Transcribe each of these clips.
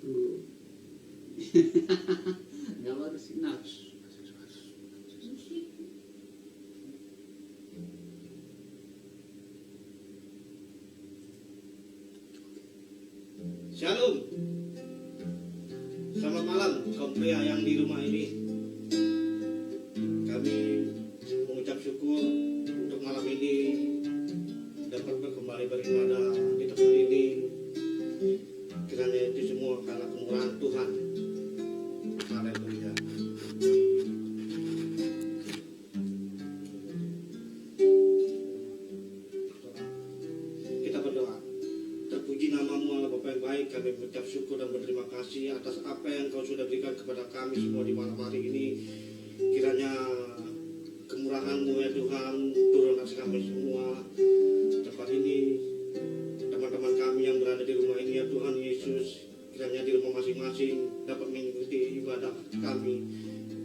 Nggak harus Shalom. Selamat malam kaum pria yang di rumah ini. Kami mengucap syukur untuk malam ini dapat kembali beribadah di tempat ini. Kiranya itu semua karena kemurahan Tuhan. Haleluya. Kita berdoa. Terpuji namamu Allah Bapa yang baik. Kami mengucap syukur dan berterima kasih atas apa yang Kau sudah berikan kepada kami semua di malam hari ini. Kiranya kemurahan-Mu ya Tuhan turun atas kami semua. Tempat ini, teman-teman kami yang berada di rumah ini ya Tuhan Yesus, kiranya di rumah masing-masing dapat mengikuti ibadah kami.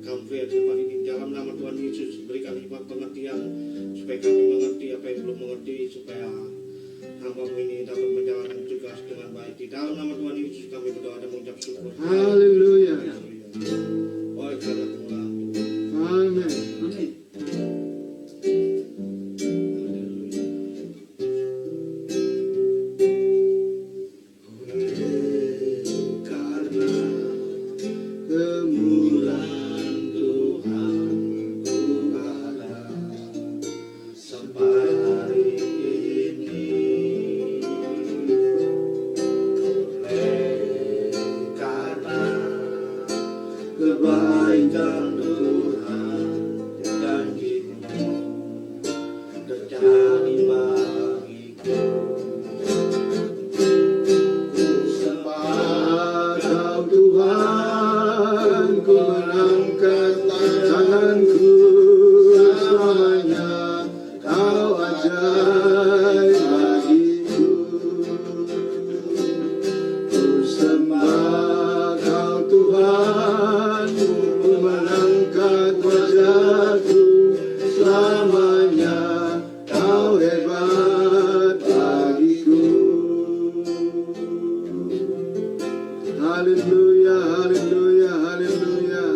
Kaum pria di tempat ini, dalam nama Tuhan Yesus berikan hikmat pengertian supaya kami mengerti apa yang belum mengerti, supaya hamba-Mu ini dapat menjalankan tugas dengan baik. Di dalam nama Tuhan Yesus kami berdoa dan mengucap syukur. Haleluya. Oh, karena kemurahan Tuhan. Amin. Amin. Kebaikan Tuhan janji-Mu terjadi bagiku. Ku sembah Kau Tuhan, ku mengangkat tanganku selamanya. Kau ajaib bagiku. Ku sembah Kau Tuhan, ku mengangkat wajahku selamanya. Kau hebat bagiku. Haleluya, haleluya, haleluya.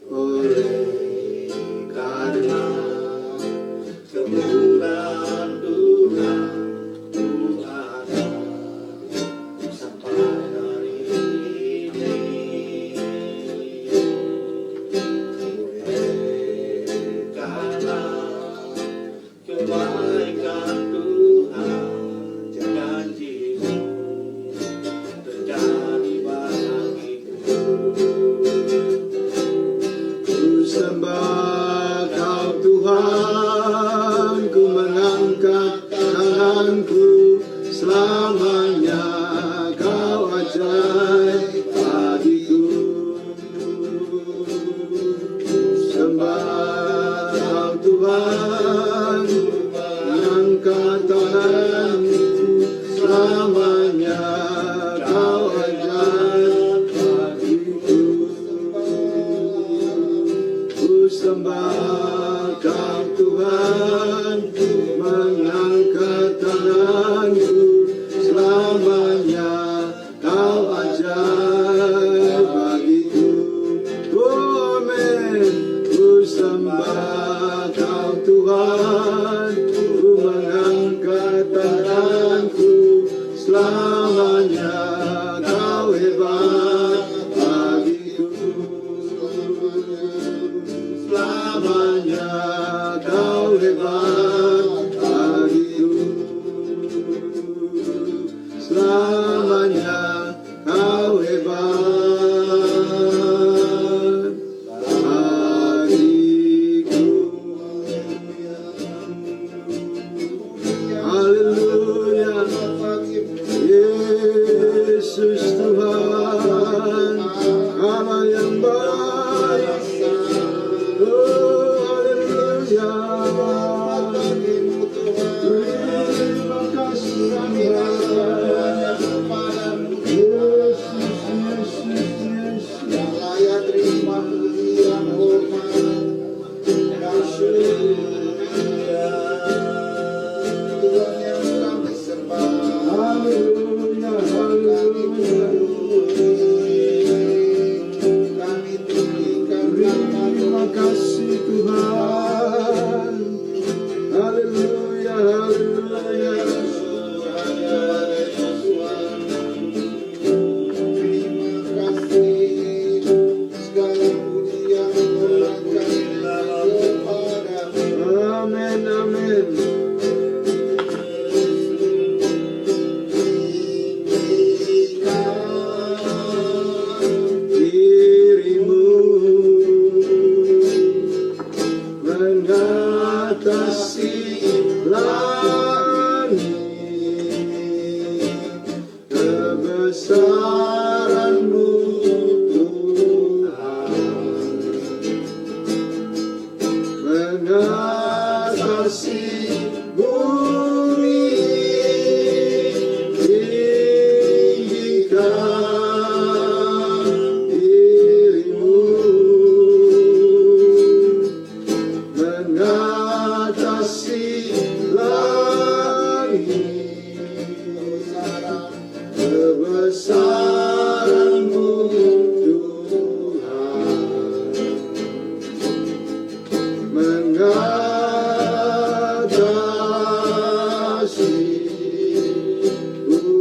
Oleh karena kemurahan Tuhan, ku ada sampai hari ini. Karena kebaikan Tuhan janji-Mu terjadi bagiku. Ku sembah Kau Tuhan, ku mengangkat tanganku selamanya. Kau ajaib bagiku. Ku sembah Kau Tuhan, mengangkat tanganku selamanya. Kau ajaib bagiku. Ku sembah Kau Tuhan, mengangkat tanganku selamanya. Kau ajaib bagiku. Oh, amin. Ku sembah Kau Tuhan, ku mengangkat tanganku selamanya. Kau hebat bagiku. Selamanya Kau hebat bagiku. Selamanya Kau hebat bagiku. Haleluya. Yesus Tuhan, Allah yang baik. Oh, haleluya. Terima kasih Tuhan. kebesaran-Mu Tuhan mengatasi bumi, tinggikan diri-Mu mengatasi langit, kebesaran-Mu Tuhan mengatasi bumi.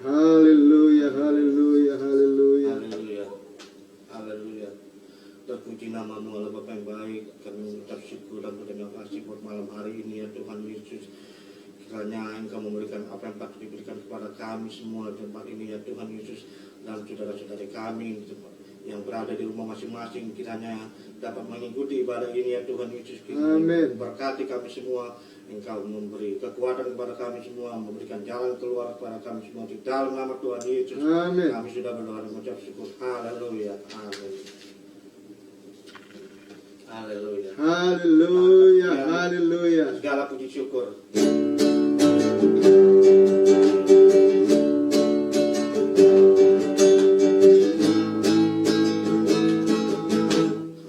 Haleluya, haleluya, haleluya. Haleluya. Haleluya. Terpuji nama-Mu Allah Bapa yang baik. Kami mengucap syukur dan berterima kasih buat malam hari ini ya Tuhan Yesus. Kiranya Engkau memberikan apa yang patut diberikan kepada kami semua di tempat ini ya Tuhan Yesus, dan saudara-saudari kami yang berada di rumah masing-masing, kiranya dapat mengikuti ibadah ini ya Tuhan Yesus. Amin. Berkati kami semua, Engkau memberi kekuatan kepada kami semua, memberikan jalan keluar kepada kami semua di dalam nama Tuhan Yesus. Amin. Kami sudah berdoa dan mengucap syukur. Haleluya. Amin. Haleluya. Haleluya, haleluya. Segala puji syukur.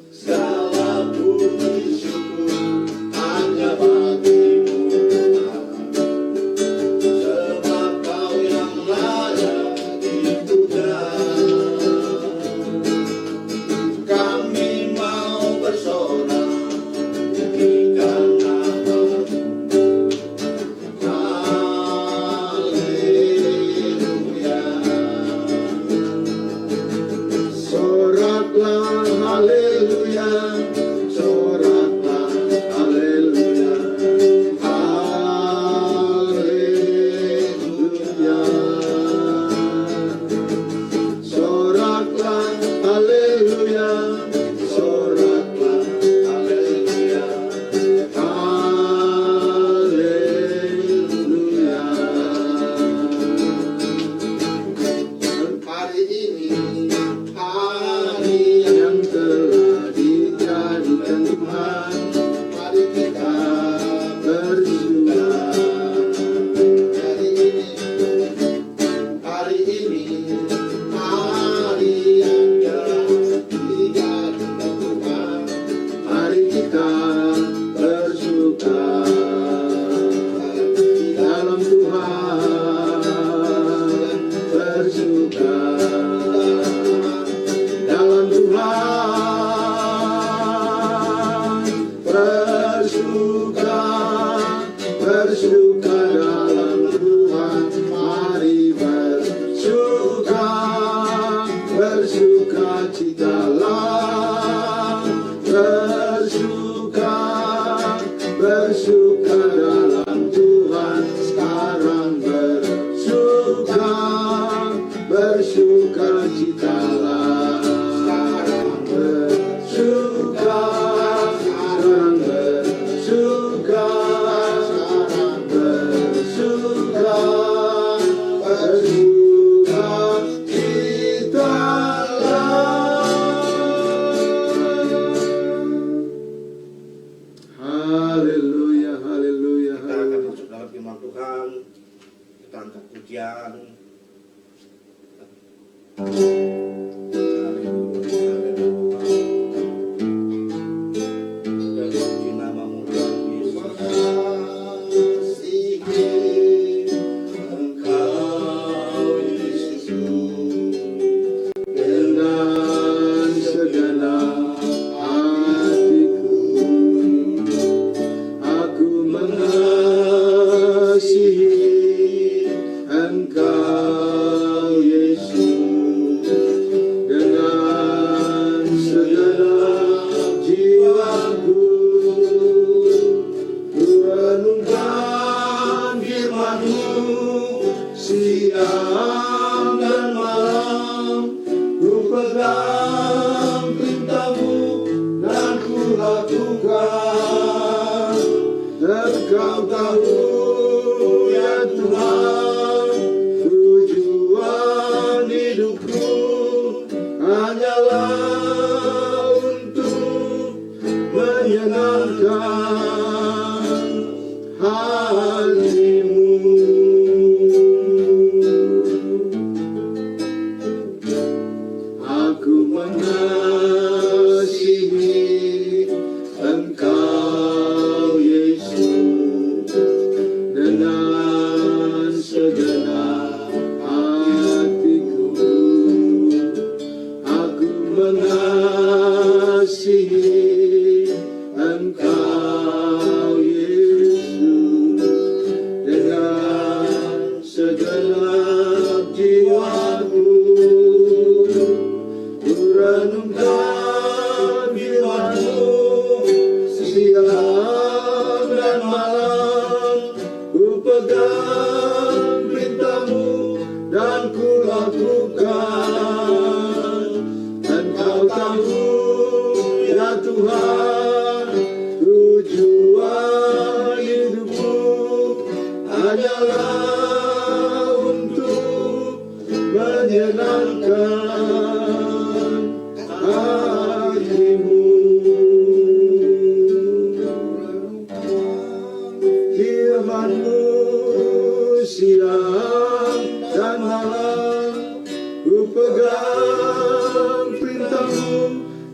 Segala puji syukur hanya bagi-Mu Tuhan, sebab Kau yang ada di Tuhan. Kami mau bersorak tinggikan nama-Mu. Haleluya. Soraklah haleluya, soraklah haleluya, haleluya. Soraklah haleluya, soraklah haleluya, haleluya. Hari ini hari yang telah dijadikan Tuhan, mari kita bersyukur. Hari ini hari yang telah dijadikan Tuhan, mari kita bersyukur di dalam Tuhan, bersyukur dalam Tuhan, bersyukur dalam Tuhan, mari bersyukur citalah, bersyukur dalam Tuhan, sekarang bersyukur citalah, sekarang bersyukur, sekarang bersyukur, sekarang bersyukur, bersyukur citalah. Haleluya, haleluya, Kita akan haleluya. masuk dalam firman Tuhan. Kita angkat pujian. Terpuji nama-Mu Tuhan Yesus. Mengasihi Engkau Yesus dengan segenap hatiku, aku mengasihi Engkau Yesus dengan segenap jiwaku. Ku renungkan firman-Mu siang dan malam, ku pegang perintah-Mu dan ku lakukan. Engkau tahu ya Tuhan, tujuan hidupku hanyalah untuk menyenangkan hatimu. Aku mengasihi Engkau Yesus dengan segenap hatiku. Aku mengasihi Engkau Yesus dengan segenap jiwaku. Ku renungkan firman-Mu siang dan malam, ku pegang perintah-Mu dan ku lakukan. Engkau tahu ya Tuhan, tujuan hidupku hanyalah untuk menyenangkan hatimu. Firman-Mu siang dan malam, ku pegang perintah-Mu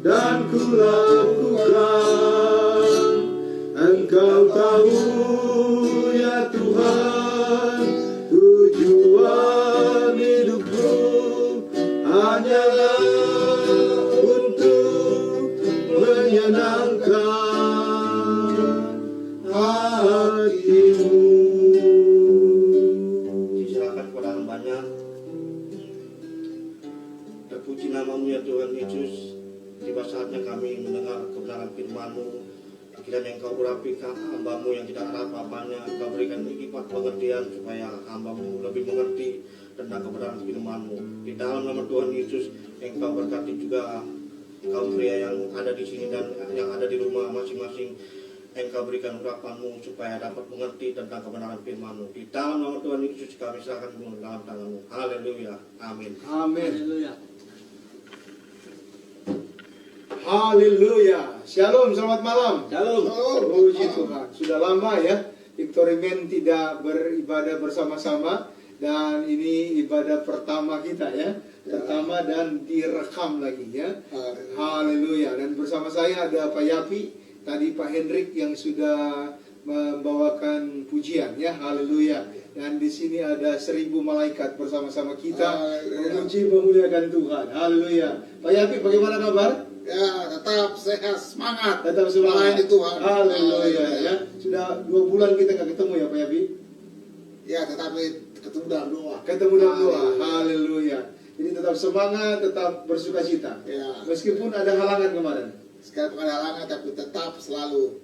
dan ku lakukan. Engkau tahu ya Tuhan, tujuan hidupku hanyalah untuk menyenangkan hatimu. Diserahkan kepada hamba-Nya. Terpuji nama-Mu ya Tuhan Yesus. Tiba saatnya kami mendengar kebenaran firman-Mu. Kiranya Engkau urapi hamba-Mu yang tidak ada apa-apanya. Engkau berikan hikmat pengertian supaya hamba-Mu lebih mengerti tentang kebenaran firman-Mu. Di dalam nama Tuhan Yesus, Engkau berkati juga kaum pria yang ada di sini dan yang ada di rumah masing-masing. Engkau berikan urapan-Mu supaya dapat mengerti tentang kebenaran firman-Mu. Di dalam nama Tuhan Yesus kami serahkan semua dalam tangan-Mu. Haleluya. Amin. Amin. Haleluya. Haleluya. Shalom, selamat malam. Shalom. Puji Tuhan. Sudah lama ya Victory Men tidak beribadah bersama-sama, dan ini ibadah pertama kita ya. Pertama dan direkam lagi ya. Haleluya. Dan bersama saya ada Pak Yapi, tadi Pak Hendrik yang sudah membawakan pujian ya. Haleluya. Dan di sini ada 1000 malaikat bersama-sama kita memuji memuliakan Tuhan. Haleluya. Pak Yapi, bagaimana kabar? Ya, tetap sehat, semangat. Tetap semangat. Melayani Tuhan. Haleluya ya. Sudah 2 bulan kita nggak ketemu ya Pak Yapi? Ya, tetapi ketemu dalam doa. Ketemu dalam doa. Haleluya. Jadi tetap semangat, tetap bersuka cita. Ya. Meskipun ada halangan kemarin. Sekarang ada halangan, tapi tetap selalu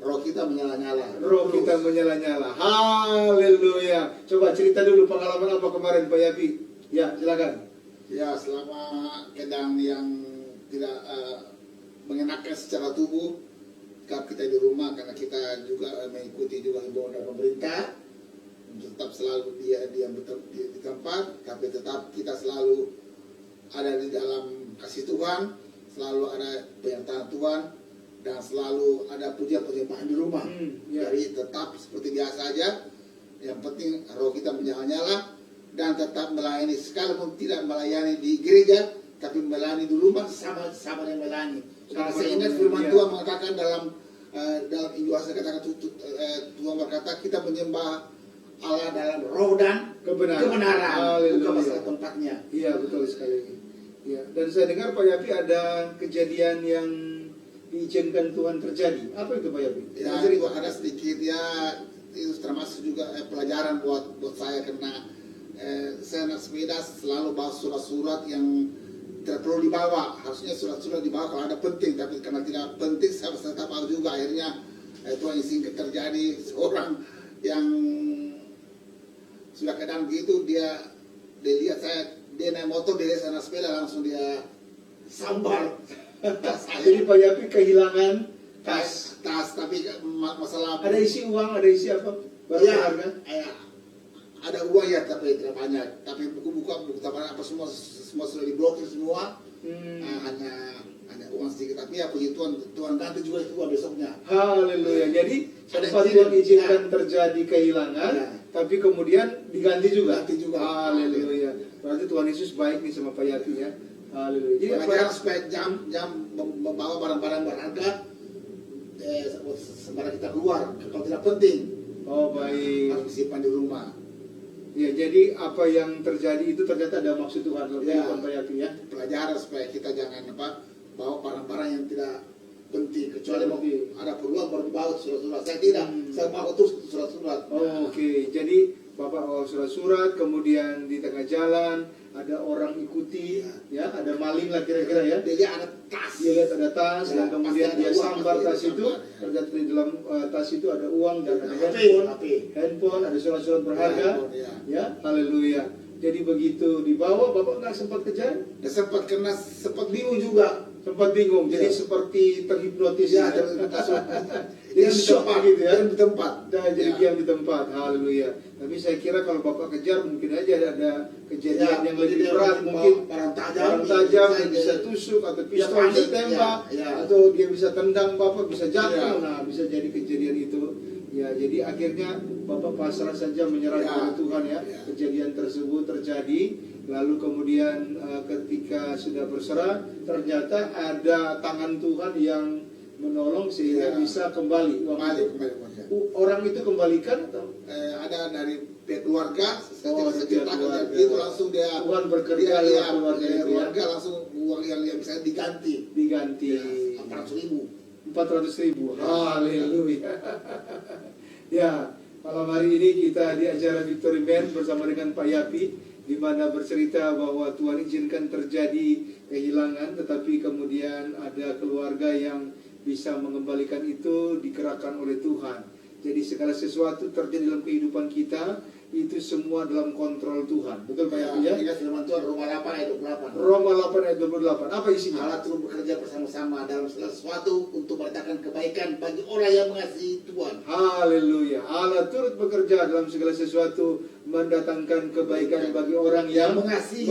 roh kita menyala-nyala. Roh kita menyala-nyala. Haleluya. Coba cerita dulu pengalaman apa kemarin Pak Yapi. Ya, silakan. Ya, selama kedang yang tidak mengenakan secara tubuh, kita di rumah karena kita juga mengikuti juga himbauan dari pemerintah, tetap selalu diam di tempat, tapi tetap kita selalu ada di dalam kasih Tuhan, selalu ada penyertaan Tuhan, dan selalu ada pujian-pujian di rumah. Ya. Jadi tetap seperti biasa aja. Yang penting roh kita menyala-nyala dan tetap melayani, sekalipun tidak melayani di gereja, tapi melayani di rumah sama yang melayani. Karena saya ingat firman Tuhan mengatakan dalam Injil saya katakan Tuhan berkata kita menyembah Allah dalam roh dan kebenaran. Bukan masalah tempatnya. Iya, betul sekali. Ya, dan saya dengar Pak Yapi ada kejadian yang diizinkan Tuhan terjadi. Apa itu Pak Yapi? Ya, itu ada sedikit ya, itu termasuk juga pelajaran buat saya karena saya naik sepeda selalu bawa surat-surat yang tidak perlu dibawa. Harusnya surat-surat dibawa kalau ada penting, tapi karena tidak penting saya tetap bawa juga. Akhirnya Tuhan izinkan terjadi seorang yang sudah kadang gitu, dia lihat saya, dia naik motor, dia lihat saya naik sepeda, langsung dia sambar. Jadi Pak Yapi kehilangan tas tapi masalah Ada isi uang, ada isi apa? Barang ya, berharga? ada uang ya tapi tidak banyak. Tapi buku tabaran apa semua sudah diblokir semua. Hanya uang sedikit. Tapi ya puji Tuhan ganti juga itu uang besoknya. Haleluya. Jadi Ada sempat izin, Tuhan izinkan ya. terjadi kehilangan, Ya. tapi kemudian diganti juga. Ganti juga. Haleluya. Berarti Tuhan Yesus baik nih sama Pak Yati ya. Haleluya. Jadi Pengajaran apa? supaya jam membawa barang-barang berharga sembarang kita keluar. Kalau tidak penting Oh baik. harus disimpan di rumah. Ya, jadi apa yang terjadi itu ternyata ada maksud Tuhan dalam Ya. kehidupan Pak Yati ya. Pelajaran supaya kita jangan bawa barang-barang yang tidak penting, kecuali mau Penting. ada perluan baru dibawa surat-surat. Saya tidak, saya bawa terus surat-surat. Oh, Oke, jadi Bapak bawa surat-surat, kemudian di tengah jalan ada orang ikuti, ya, ada maling lah kira-kira ya. Dia ada tas. Dia lihat ada tas, Ya, dan kemudian pasti ada dia uang, sambar pasti tas ada itu, sambar, ya. ternyata di dalam tas itu ada uang dan ada HP. handphone, ada surat-surat berharga, Ya. ya, haleluya. Jadi begitu dibawa, Bapak nggak sempat kejar, Dan sempat bingung juga. sempat bingung, jadi Ya. seperti terhipnotis Ya, ya. dia Diam di shock tempat gitu ya. diam di tempat. Nah, jadi Ya. diam di tempat, haleluya. Tapi saya kira kalau Bapak kejar mungkin aja ada kejadian yang lebih dia berat, mungkin barang tajam, barang tajam bisa yang bisa dia- tusuk atau dia pistol panik, bisa tembak, ya. atau dia bisa tendang Bapak, bisa jatuh. Ya. Nah, bisa jadi kejadian itu. Ya, jadi akhirnya Bapak pasrah saja menyerah Ya. kepada Tuhan ya. Ya. Kejadian tersebut terjadi, lalu kemudian ketika sudah berserah, ternyata ada tangan Tuhan yang menolong sehingga Ya. bisa kembali uang Kembali, itu. kembali, kembali. Orang itu kembalikan atau Ada dari pihak keluarga, Oh, dari pihak keluarga. itu langsung dia Tuhan bekerja lewat keluarga dari itu ya? keluarga langsung uang yang bisa diganti. diganti? 400.000. 400.000. Haleluya. Ya, malam hari ini kita di acara Victory Band bersama dengan Pak Yapi, di mana bercerita bahwa Tuhan izinkan terjadi kehilangan, tetapi kemudian ada keluarga yang bisa mengembalikan itu digerakkan oleh Tuhan. Jadi segala sesuatu terjadi dalam kehidupan kita itu semua dalam kontrol Tuhan. Betul Pak Yapi ya? Ingat firman Tuhan Roma 8 ayat 28. Roma 8 ayat 28. Apa isinya? Allah turut bekerja bersama-sama dalam segala sesuatu untuk mendatangkan kebaikan bagi orang yang mengasihi Tuhan. Haleluya. Allah turut bekerja dalam segala sesuatu mendatangkan kebaikan bagi orang yang mengasihi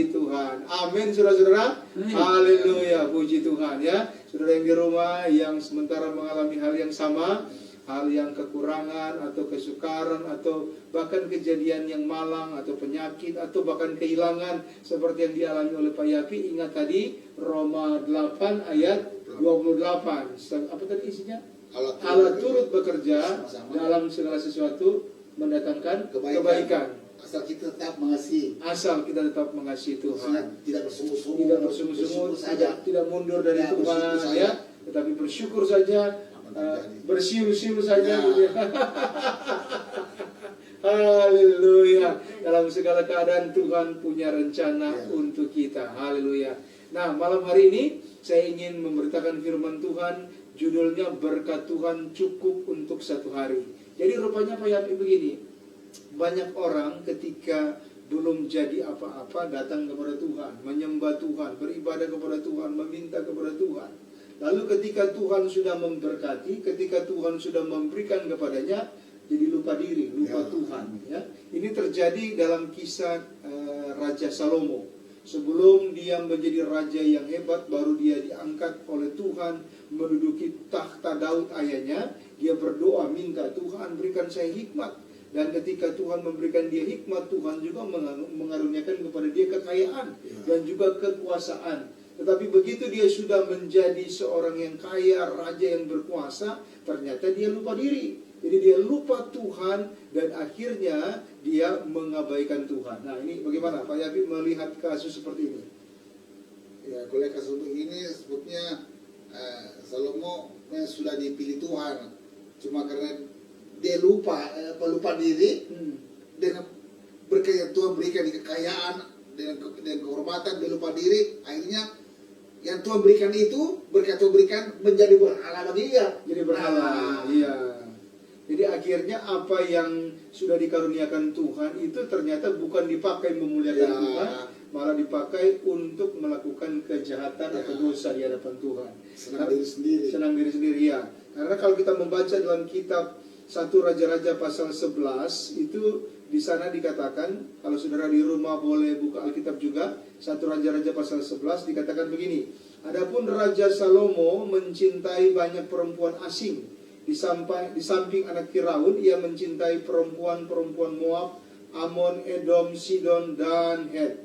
Tuhan. Amin, saudara-saudara. Amin. Haleluya, puji Tuhan ya. Saudara yang di rumah yang sementara mengalami hal yang sama, hal yang kekurangan atau kesukaran atau bahkan kejadian yang malang atau penyakit atau bahkan kehilangan seperti yang dialami oleh Pak Yapi, ingat tadi Roma 8 ayat 28. Apa tadi isinya? Allah turut bekerja Sama-sama. dalam segala sesuatu mendatangkan Kebaikan. kebaikan. Asal kita tetap mengasihi. Asal kita tetap mengasihi Tuhan. Tidak bersungguh-sungguh. Tidak bersungguh-sungguh, saja. tidak mundur dari Ya, Tuhan bersyukur saja. ya, tetapi bersyukur saja, bersiul-siul saja. Ya. Gitu ya. Haleluya. Dalam segala keadaan Tuhan punya rencana Ya. untuk kita. Haleluya. Nah, malam hari ini saya ingin memberitakan firman Tuhan, judulnya berkat Tuhan cukup untuk satu hari. Jadi rupanya Pak Yapi begini, banyak orang ketika belum jadi apa-apa datang kepada Tuhan, menyembah Tuhan, beribadah kepada Tuhan, meminta kepada Tuhan. Lalu ketika Tuhan sudah memberkati, ketika Tuhan sudah memberikan kepadanya, jadi lupa diri, lupa Ya. Tuhan. Ya. Ini terjadi dalam kisah Raja Salomo. Sebelum dia menjadi raja yang hebat, baru dia diangkat oleh Tuhan menduduki takhta Daud ayahnya. Dia berdoa minta, Tuhan berikan saya hikmat. Dan ketika Tuhan memberikan dia hikmat, Tuhan juga mengaruniakan kepada dia kekayaan dan juga kekuasaan. Tetapi begitu dia sudah menjadi seorang yang kaya, raja yang berkuasa, ternyata dia lupa diri. Jadi dia lupa Tuhan dan akhirnya dia mengabaikan Tuhan. Nah, ini bagaimana Pak Yapi melihat kasus seperti ini? Ya, kalau kasus begini sebutnya Salomo sudah dipilih Tuhan. Cuma karena dia lupa diri dengan berkat yang Tuhan berikan di kekayaan dengan kehormatan, dia lupa diri, akhirnya yang Tuhan berikan itu, berkat Tuhan berikan menjadi berhala bagi dia. Jadi berhala, iya. Jadi akhirnya apa yang sudah dikaruniakan Tuhan itu ternyata bukan dipakai memuliakan Ya. Tuhan, malah dipakai untuk melakukan kejahatan atau dosa di hadapan Tuhan. Senang diri sendiri. Senang diri sendiri ya. Karena kalau kita membaca dalam kitab 1 Raja-Raja pasal 11 itu di sana dikatakan, kalau saudara di rumah boleh buka Alkitab juga, 1 Raja-Raja pasal 11 dikatakan begini. Adapun Raja Salomo mencintai banyak perempuan asing. Di samping anak Firaun, ia mencintai perempuan-perempuan Moab, Amon, Edom, Sidon, dan Het.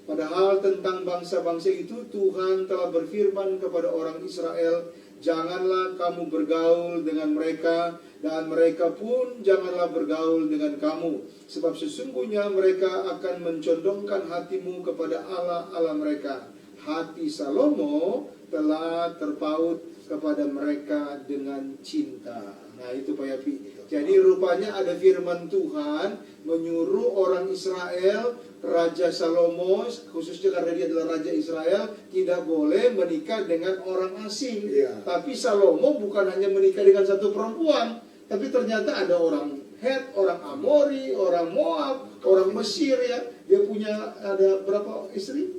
Padahal tentang bangsa-bangsa itu Tuhan telah berfirman kepada orang Israel, janganlah kamu bergaul dengan mereka, dan mereka pun janganlah bergaul dengan kamu. Sebab sesungguhnya mereka akan mencondongkan hatimu kepada Allah mereka. Hati Salomo telah terpaut kepada mereka dengan cinta. Nah itu Pak Yapi. Jadi rupanya ada firman Tuhan menyuruh orang Israel, Raja Salomo, khususnya karena dia adalah Raja Israel, tidak boleh menikah dengan orang asing. Tapi Salomo bukan hanya menikah dengan satu perempuan, tapi ternyata ada orang Het, orang Amori, orang Moab, orang Mesir ya. Dia punya ada berapa istri?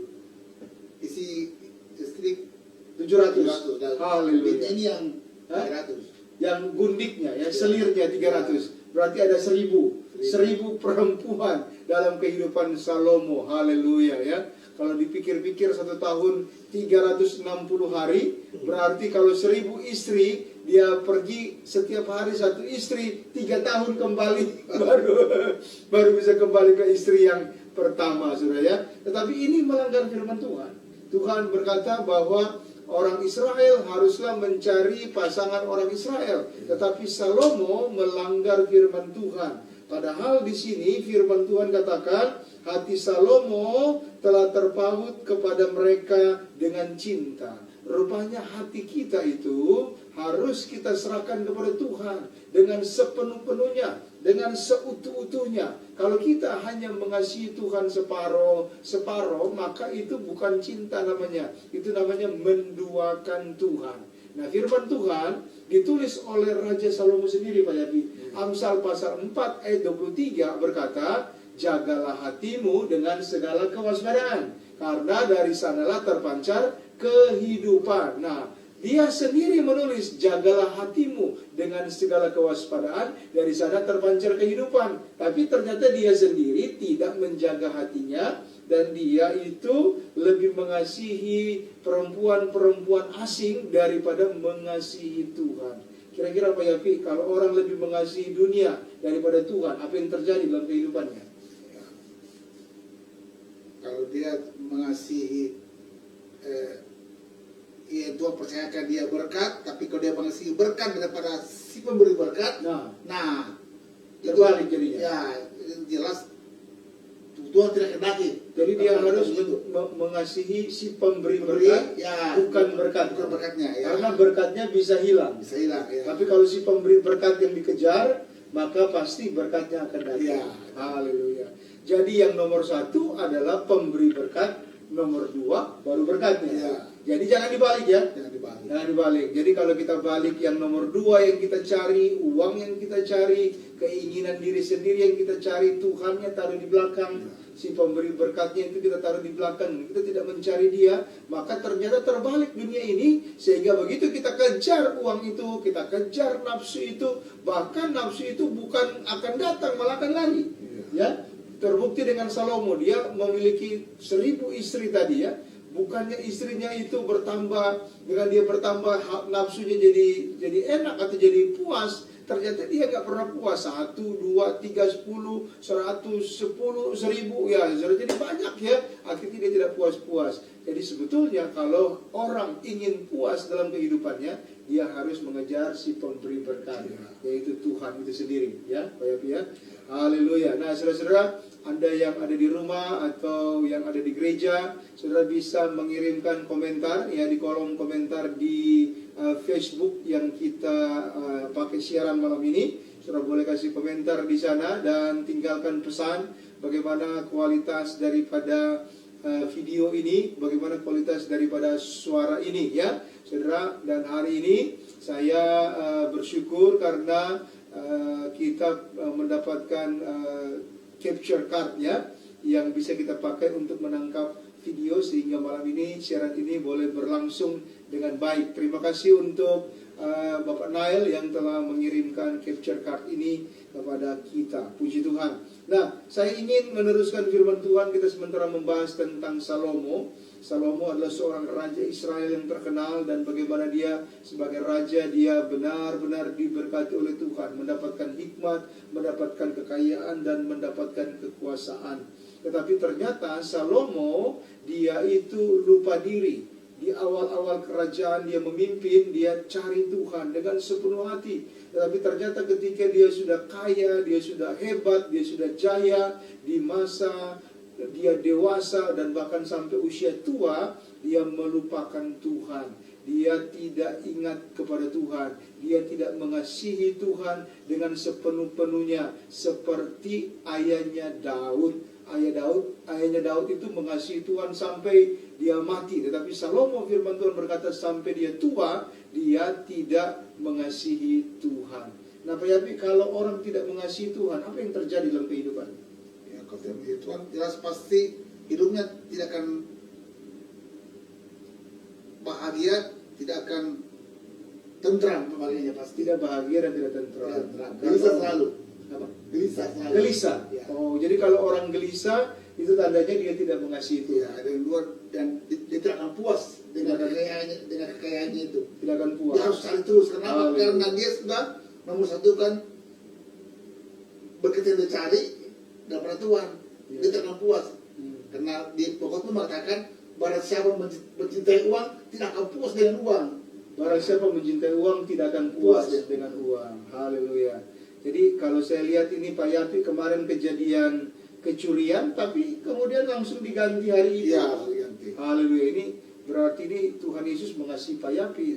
Istri 700. Haleluya. Ini yang 300. Yang gundiknya ya, selirnya 300. Berarti ada 1000 perempuan dalam kehidupan Salomo. Haleluya ya. Kalau dipikir-pikir 1 tahun 360 hari, berarti kalau 1000 istri, dia pergi setiap hari 1 istri, 3 tahun kembali baru bisa kembali ke istri yang pertama, saudara ya. Tetapi ini melanggar firman Tuhan. Tuhan berkata bahwa orang Israel haruslah mencari pasangan orang Israel, tetapi Salomo melanggar firman Tuhan. Padahal di sini firman Tuhan katakan hati Salomo telah terpaut kepada mereka dengan cinta. Rupanya hati kita itu harus kita serahkan kepada Tuhan dengan sepenuh-penuhnya, dengan seutuh-utuhnya. Kalau kita hanya mengasihi Tuhan separoh, maka itu bukan cinta namanya. Itu namanya menduakan Tuhan. Nah firman Tuhan ditulis oleh Raja Salomo sendiri Pak Yapi. Amsal pasal 4 ayat 23 berkata, jagalah hatimu dengan segala kewaspadaan, karena dari sanalah terpancar kehidupan. Nah, dia sendiri menulis, jagalah hatimu dengan segala kewaspadaan, dari sana terpancar kehidupan. Tapi ternyata dia sendiri tidak menjaga hatinya, dan dia itu lebih mengasihi perempuan-perempuan asing daripada mengasihi Tuhan. Kira-kira Pak Yafi, kalau orang lebih mengasihi dunia daripada Tuhan, apa yang terjadi dalam kehidupannya? Kalau dia mengasihi Tuhan percayakan dia berkat, tapi kalau dia mengasihi berkat daripada si pemberi berkat, nah terbalik jadinya. Ya jelas Tuhan tidak kendaki. Jadi dia harus mengasihi si pemberi berkat, ya, bukan berkatnya. Ya. Karena berkatnya bisa hilang. Ya. Tapi kalau si pemberi berkat yang dikejar, maka pasti berkatnya akan datang. Ya. Haleluya. Jadi yang nomor 1 adalah pemberi berkat, nomor 2 baru berkatnya. Ya. Jadi jangan dibalik ya. Jangan dibalik. Jadi kalau kita balik yang nomor 2 yang kita cari, uang yang kita cari, keinginan diri sendiri yang kita cari, Tuhannya taruh di belakang. Si pemberi berkatnya itu kita taruh di belakang. Kita tidak mencari dia, maka ternyata terbalik dunia ini. Sehingga begitu kita kejar uang itu, kita kejar nafsu itu, bahkan nafsu itu bukan akan datang, malah akan lari. Ya. Terbukti dengan Salomo, dia memiliki 1000 istri tadi ya. Bukannya istrinya itu bertambah, dengan dia bertambah nafsunya jadi enak atau jadi puas. Ternyata dia nggak pernah puas. 1, 2, 3, 10, 100, 10, 1000 ya. Jadi banyak ya. Akhirnya dia tidak puas-puas. Jadi sebetulnya kalau orang ingin puas dalam kehidupannya, dia harus mengejar si pemberi berkat, yaitu Tuhan itu sendiri ya, Pak Yapi ya. Haleluya. Nah saudara-saudara, Anda yang ada di rumah atau yang ada di gereja, saudara bisa mengirimkan komentar ya di kolom komentar di Facebook yang kita pakai siaran malam ini. Saudara boleh kasih komentar di sana dan tinggalkan pesan bagaimana kualitas daripada video ini, bagaimana kualitas daripada suara ini ya, saudara. Dan hari ini saya bersyukur karena kita mendapatkan capture card ya, yang bisa kita pakai untuk menangkap video sehingga malam ini siaran ini boleh berlangsung dengan baik. Terima kasih untuk Bapak Nail yang telah mengirimkan capture card ini kepada kita. Puji Tuhan. Nah, saya ingin meneruskan firman Tuhan. Kita sementara membahas tentang Salomo. Salomo adalah seorang raja Israel yang terkenal, dan bagaimana dia sebagai raja, dia benar-benar diberkati oleh Tuhan, mendapatkan hikmat, mendapatkan kekayaan, dan mendapatkan kekuasaan. Tetapi ternyata Salomo, dia itu lupa diri. Di awal-awal kerajaan dia memimpin, dia cari Tuhan dengan sepenuh hati. Tetapi ternyata ketika dia sudah kaya, dia sudah hebat, dia sudah jaya, di masa dia dewasa dan bahkan sampai usia tua, dia melupakan Tuhan. Dia tidak ingat kepada Tuhan. Dia tidak mengasihi Tuhan dengan sepenuh-penuhnya seperti ayahnya Daud. Ayahnya Daud itu mengasihi Tuhan sampai dia mati. Tetapi Salomo, firman Tuhan berkata, sampai dia tua, dia tidak mengasihi Tuhan. Nah, Pak Yapi, kalau orang tidak mengasihi Tuhan, apa yang terjadi dalam kehidupan? Ya, kalau tidak mengasihi Tuhan, jelas pasti hidupnya tidak akan bahagia, tidak akan tentram kembalinya pasti. Tidak bahagia dan tidak tentram. Gelisah selalu. Apa? Gelisah selalu. Gelisah. Ya. Oh, jadi kalau orang gelisah itu tandanya dia tidak mengasihi Ya, Tuhan. ada yang luar, dan dia tidak akan puas dengan kekayaannya itu. Tidak akan puas. Dia harus cari terus. Kenapa? Karena dia sudah nomor satu kan begitu dia cari dapat Tuhan. Ya. Dia tidak akan puas. Karena di pokok itu mengatakan barang siapa mencintai uang tidak akan puas dengan uang. Barang siapa mencintai uang tidak akan puas dengan uang. Haleluya. Jadi kalau saya lihat ini Pak Yapi, kemarin kejadian kecurian, tapi kemudian langsung diganti hari itu. Iya, diganti. Haleluya. Ini berarti ini Tuhan Yesus mengasihi Pak Yapi.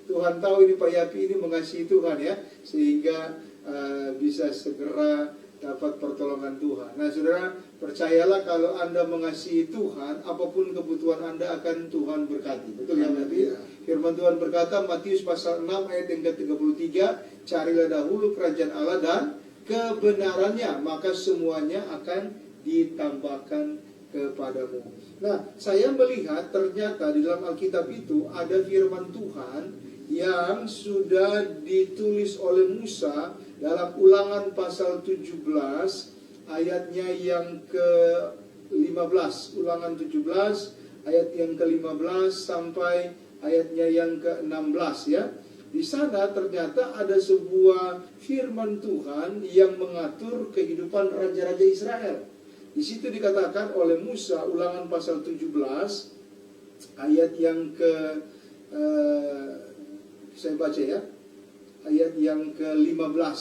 Tuhan tahu ini Pak Yapi ini mengasihi Tuhan ya, sehingga bisa segera dapat pertolongan Tuhan. Nah, saudara, percayalah kalau Anda mengasihi Tuhan, apapun kebutuhan Anda akan Tuhan berkati. Betul ya, Nabi? Ya. Firman Tuhan berkata, Matius pasal 6 ayat yang ke-33, carilah dahulu kerajaan Allah dan kebenarannya, maka semuanya akan ditambahkan kepadamu. Nah, saya melihat ternyata di dalam Alkitab itu ada firman Tuhan yang sudah ditulis oleh Musa dalam Ulangan pasal 17 ayatnya yang ke-15. Ulangan 17 ayat yang ke-15 sampai ayatnya yang ke-16 ya. Di sana ternyata ada sebuah firman Tuhan yang mengatur kehidupan raja-raja Israel. Di situ dikatakan oleh Musa, Ulangan pasal 17 ayat yang saya baca ya, ayat yang ke-15.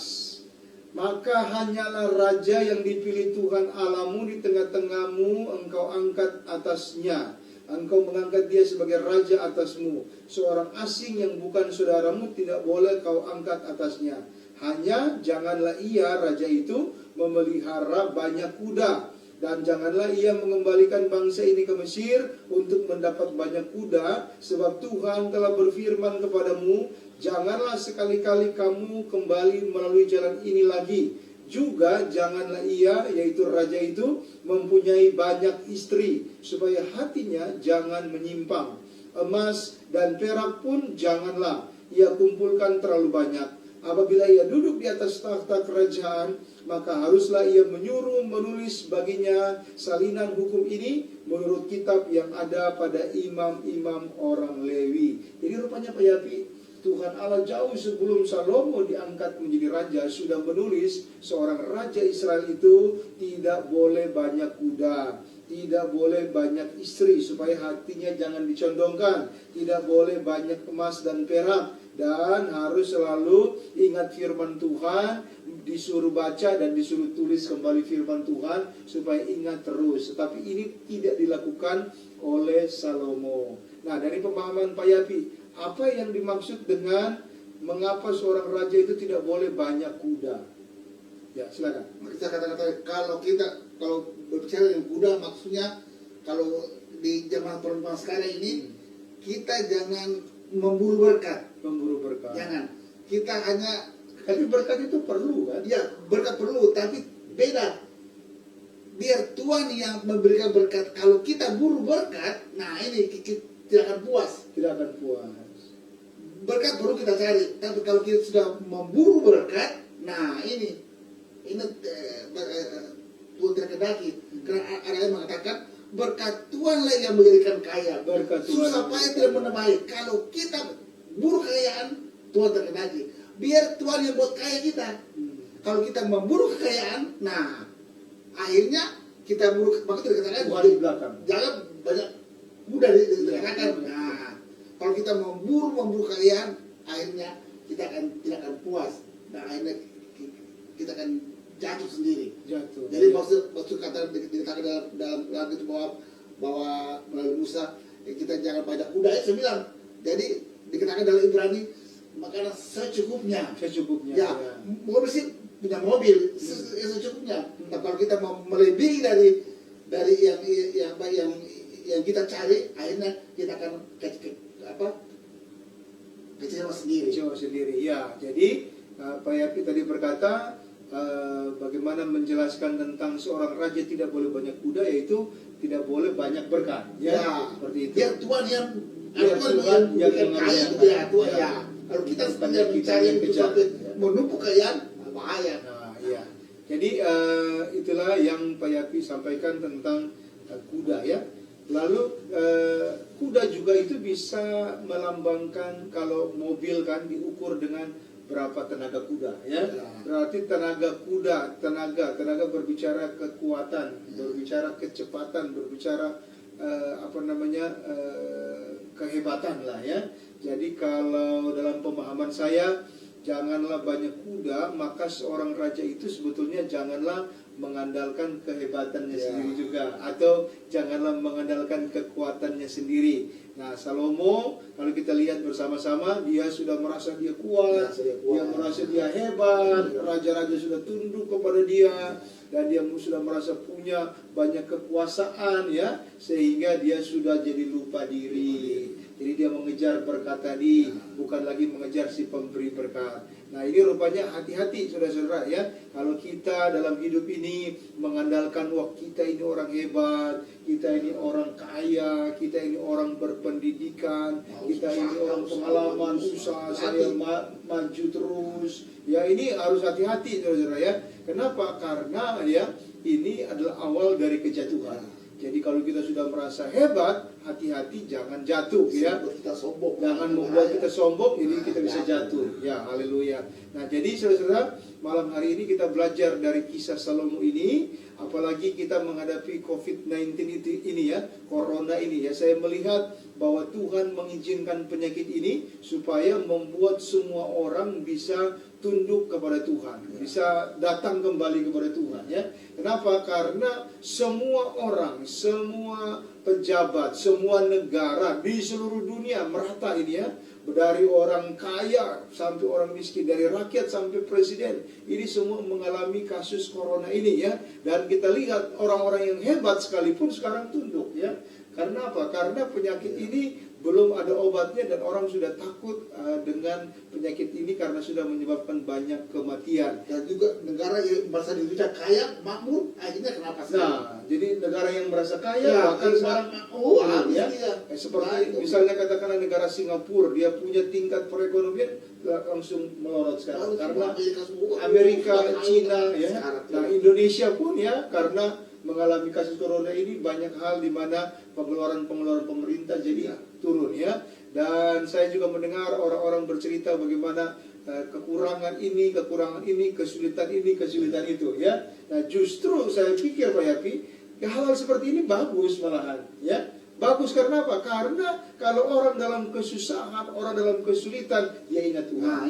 Maka hanyalah raja yang dipilih Tuhan Allahmu di tengah-tengahmu, engkau angkat atasnya. Engkau mengangkat dia sebagai raja atasmu. Seorang asing yang bukan saudaramu tidak boleh kau angkat atasnya. Hanya janganlah ia, raja itu, memelihara banyak kuda. Dan janganlah ia mengembalikan bangsa ini ke Mesir untuk mendapat banyak kuda. Sebab Tuhan telah berfirman kepadamu, janganlah sekali-kali kamu kembali melalui jalan ini lagi. Juga janganlah ia, yaitu raja itu, mempunyai banyak istri, supaya hatinya jangan menyimpang. Emas dan perak pun janganlah ia kumpulkan terlalu banyak. Apabila ia duduk di atas takhta kerajaan, maka haruslah ia menulis baginya salinan hukum ini menurut kitab yang ada pada imam-imam orang Lewi. Jadi rupanya Pak Yapi, Tuhan Allah jauh sebelum Salomo diangkat menjadi raja sudah menulis seorang raja Israel itu tidak boleh banyak kuda, tidak boleh banyak istri supaya hatinya jangan dicondongkan, tidak boleh banyak emas dan perak, dan harus selalu ingat firman Tuhan, disuruh baca dan disuruh tulis kembali firman Tuhan supaya ingat terus. Tetapi ini tidak dilakukan oleh Salomo. Nah, dari pemahaman Pak Yapi, apa yang dimaksud dengan mengapa seorang raja itu tidak boleh banyak kuda? Ya, silakan. Kita kata-kata kalau berbicara dengan kuda, maksudnya kalau di zaman perempuan sekarang ini kita jangan memburu berkat. Memburu berkat. Jangan. Kita hanya, Tapi berkat itu perlu kan? ya berkat perlu, tapi beda biar Tuhan yang memberikan berkat. Kalau kita buru berkat, nah ini kita tidak akan puas. Tidak akan puas. Berkat baru kita cari, tapi kalau kita sudah memburu berkat, nah ini Tuhan tidak kendaki. Karena ada yang mengatakan berkat Tuhanlah yang menjadikan kaya. Berkat Tuhan. Susah payah tidak menemai. Kalau kita buru kekayaan, Tuhan terkendaki. Biar Tuhan yang buat kaya kita. Kalau kita memburu kekayaan, nah akhirnya kita buru, maka tidak dikatakan Tuhan di belakang. jangan banyak mudah dikatakan. Nah, kalau kita memburu kekayaan, akhirnya kita tidak akan puas. Nah, akhirnya kita akan jatuh sendiri. Jatuh. Jadi maksud kata dikatakan dalam itu bahwa melalui Musa kita jangan banyak kuda. Saya bilang, jadi dikatakan dalam Ibrani makanan secukupnya. Secukupnya. Ya, mobil sih punya mobil secukupnya. Nah, kalau kita mau melebihi dari yang kita cari, akhirnya kita akan kecewa sendiri. Kecewa sendiri. Ya, jadi Pak Yapi tadi berkata bagaimana menjelaskan tentang seorang raja tidak boleh banyak kuda, yaitu tidak boleh banyak berkat. Ya, seperti itu. Biar Tuhan yang Tuhan yang kaya gitu ya, Tuhan ya. Kalau kita sebenarnya mencari yang itu sampai menumpuk kekayaan, bahaya. Nah, iya. Jadi itulah yang Pak Yapi sampaikan tentang kuda ya. Lalu kuda juga itu bisa melambangkan, kalau mobil kan diukur dengan berapa tenaga kuda ya. Berarti tenaga kuda, tenaga berbicara kekuatan, berbicara kecepatan, berbicara kehebatan lah ya. Jadi kalau dalam pemahaman saya, janganlah banyak kuda, maka seorang raja itu sebetulnya janganlah mengandalkan kehebatannya sendiri juga, atau janganlah mengandalkan kekuatannya sendiri. Nah, Salomo kalau kita lihat bersama-sama, dia sudah merasa dia kuat, dia merasa dia hebat, raja-raja sudah tunduk kepada dia, dan dia sudah merasa punya banyak kekuasaan ya, sehingga dia sudah jadi lupa diri. Jadi dia mengejar berkat tadi, bukan lagi mengejar si pemberi berkat. Nah, ini rupanya hati-hati saudara-saudara ya. Kalau kita dalam hidup ini mengandalkan, wah kita ini orang hebat, kita ini orang kaya, kita ini orang berpendidikan, kita ini orang pengalaman, usaha saya maju terus. Ya, ini harus hati-hati saudara-saudara ya. Kenapa? Karena ya ini adalah awal dari kejatuhan. Jadi kalau kita sudah merasa hebat, hati-hati jangan jatuh ya. Jangan membuat kita sombong, jadi kita bisa jatuh. Ya, haleluya. Nah, jadi saudara-saudara, malam hari ini kita belajar dari kisah Salomo ini, apalagi kita menghadapi COVID-19 ini ya, corona ini ya. Saya melihat bahwa Tuhan mengizinkan penyakit ini supaya membuat semua orang bisa tunduk kepada Tuhan, bisa datang kembali kepada Tuhan ya. Kenapa? Karena semua orang, semua pejabat, semua negara di seluruh dunia merata ini ya, dari orang kaya sampai orang miskin, dari rakyat sampai presiden, ini semua mengalami kasus corona ini ya. Dan kita lihat orang-orang yang hebat sekalipun sekarang tunduk ya. Karena apa? Karena penyakit ini belum ada obatnya, dan orang sudah takut dengan penyakit ini karena sudah menyebabkan banyak kematian. Dan juga negara yang merasa dirinya kaya, makmur, akhirnya kenapa sih? Nah, jadi negara yang merasa kaya Ya, bahkan sekarang ya, seperti misalnya katakanlah negara Singapura, dia punya tingkat perekonomian langsung melorot sekarang karena Amerika, Cina ya. Nah, Indonesia pun ya, karena mengalami kasus corona ini banyak hal di mana pengeluaran pemerintah jadi turun ya. Dan saya juga mendengar orang-orang bercerita bagaimana kekurangan ini, kesulitan itu ya. Nah, justru saya pikir Pak Yapi, hal-hal seperti ini bagus malahan ya. Bagus karena apa? Karena kalau orang dalam kesusahan, orang dalam kesulitan, dia ingat Tuhan.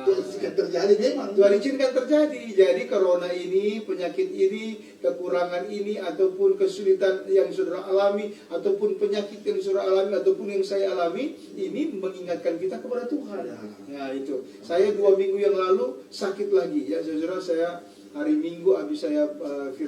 Jika terjadi memang Tuhan izinkan terjadi. Jadi corona ini, penyakit ini, kekurangan ini, ataupun kesulitan yang saudara alami, ataupun penyakit yang saudara alami, ataupun yang saya alami, ini mengingatkan kita kepada Tuhan. Nah, itu. Saya 2 minggu yang lalu sakit lagi ya saudara. Saya hari Minggu habis saya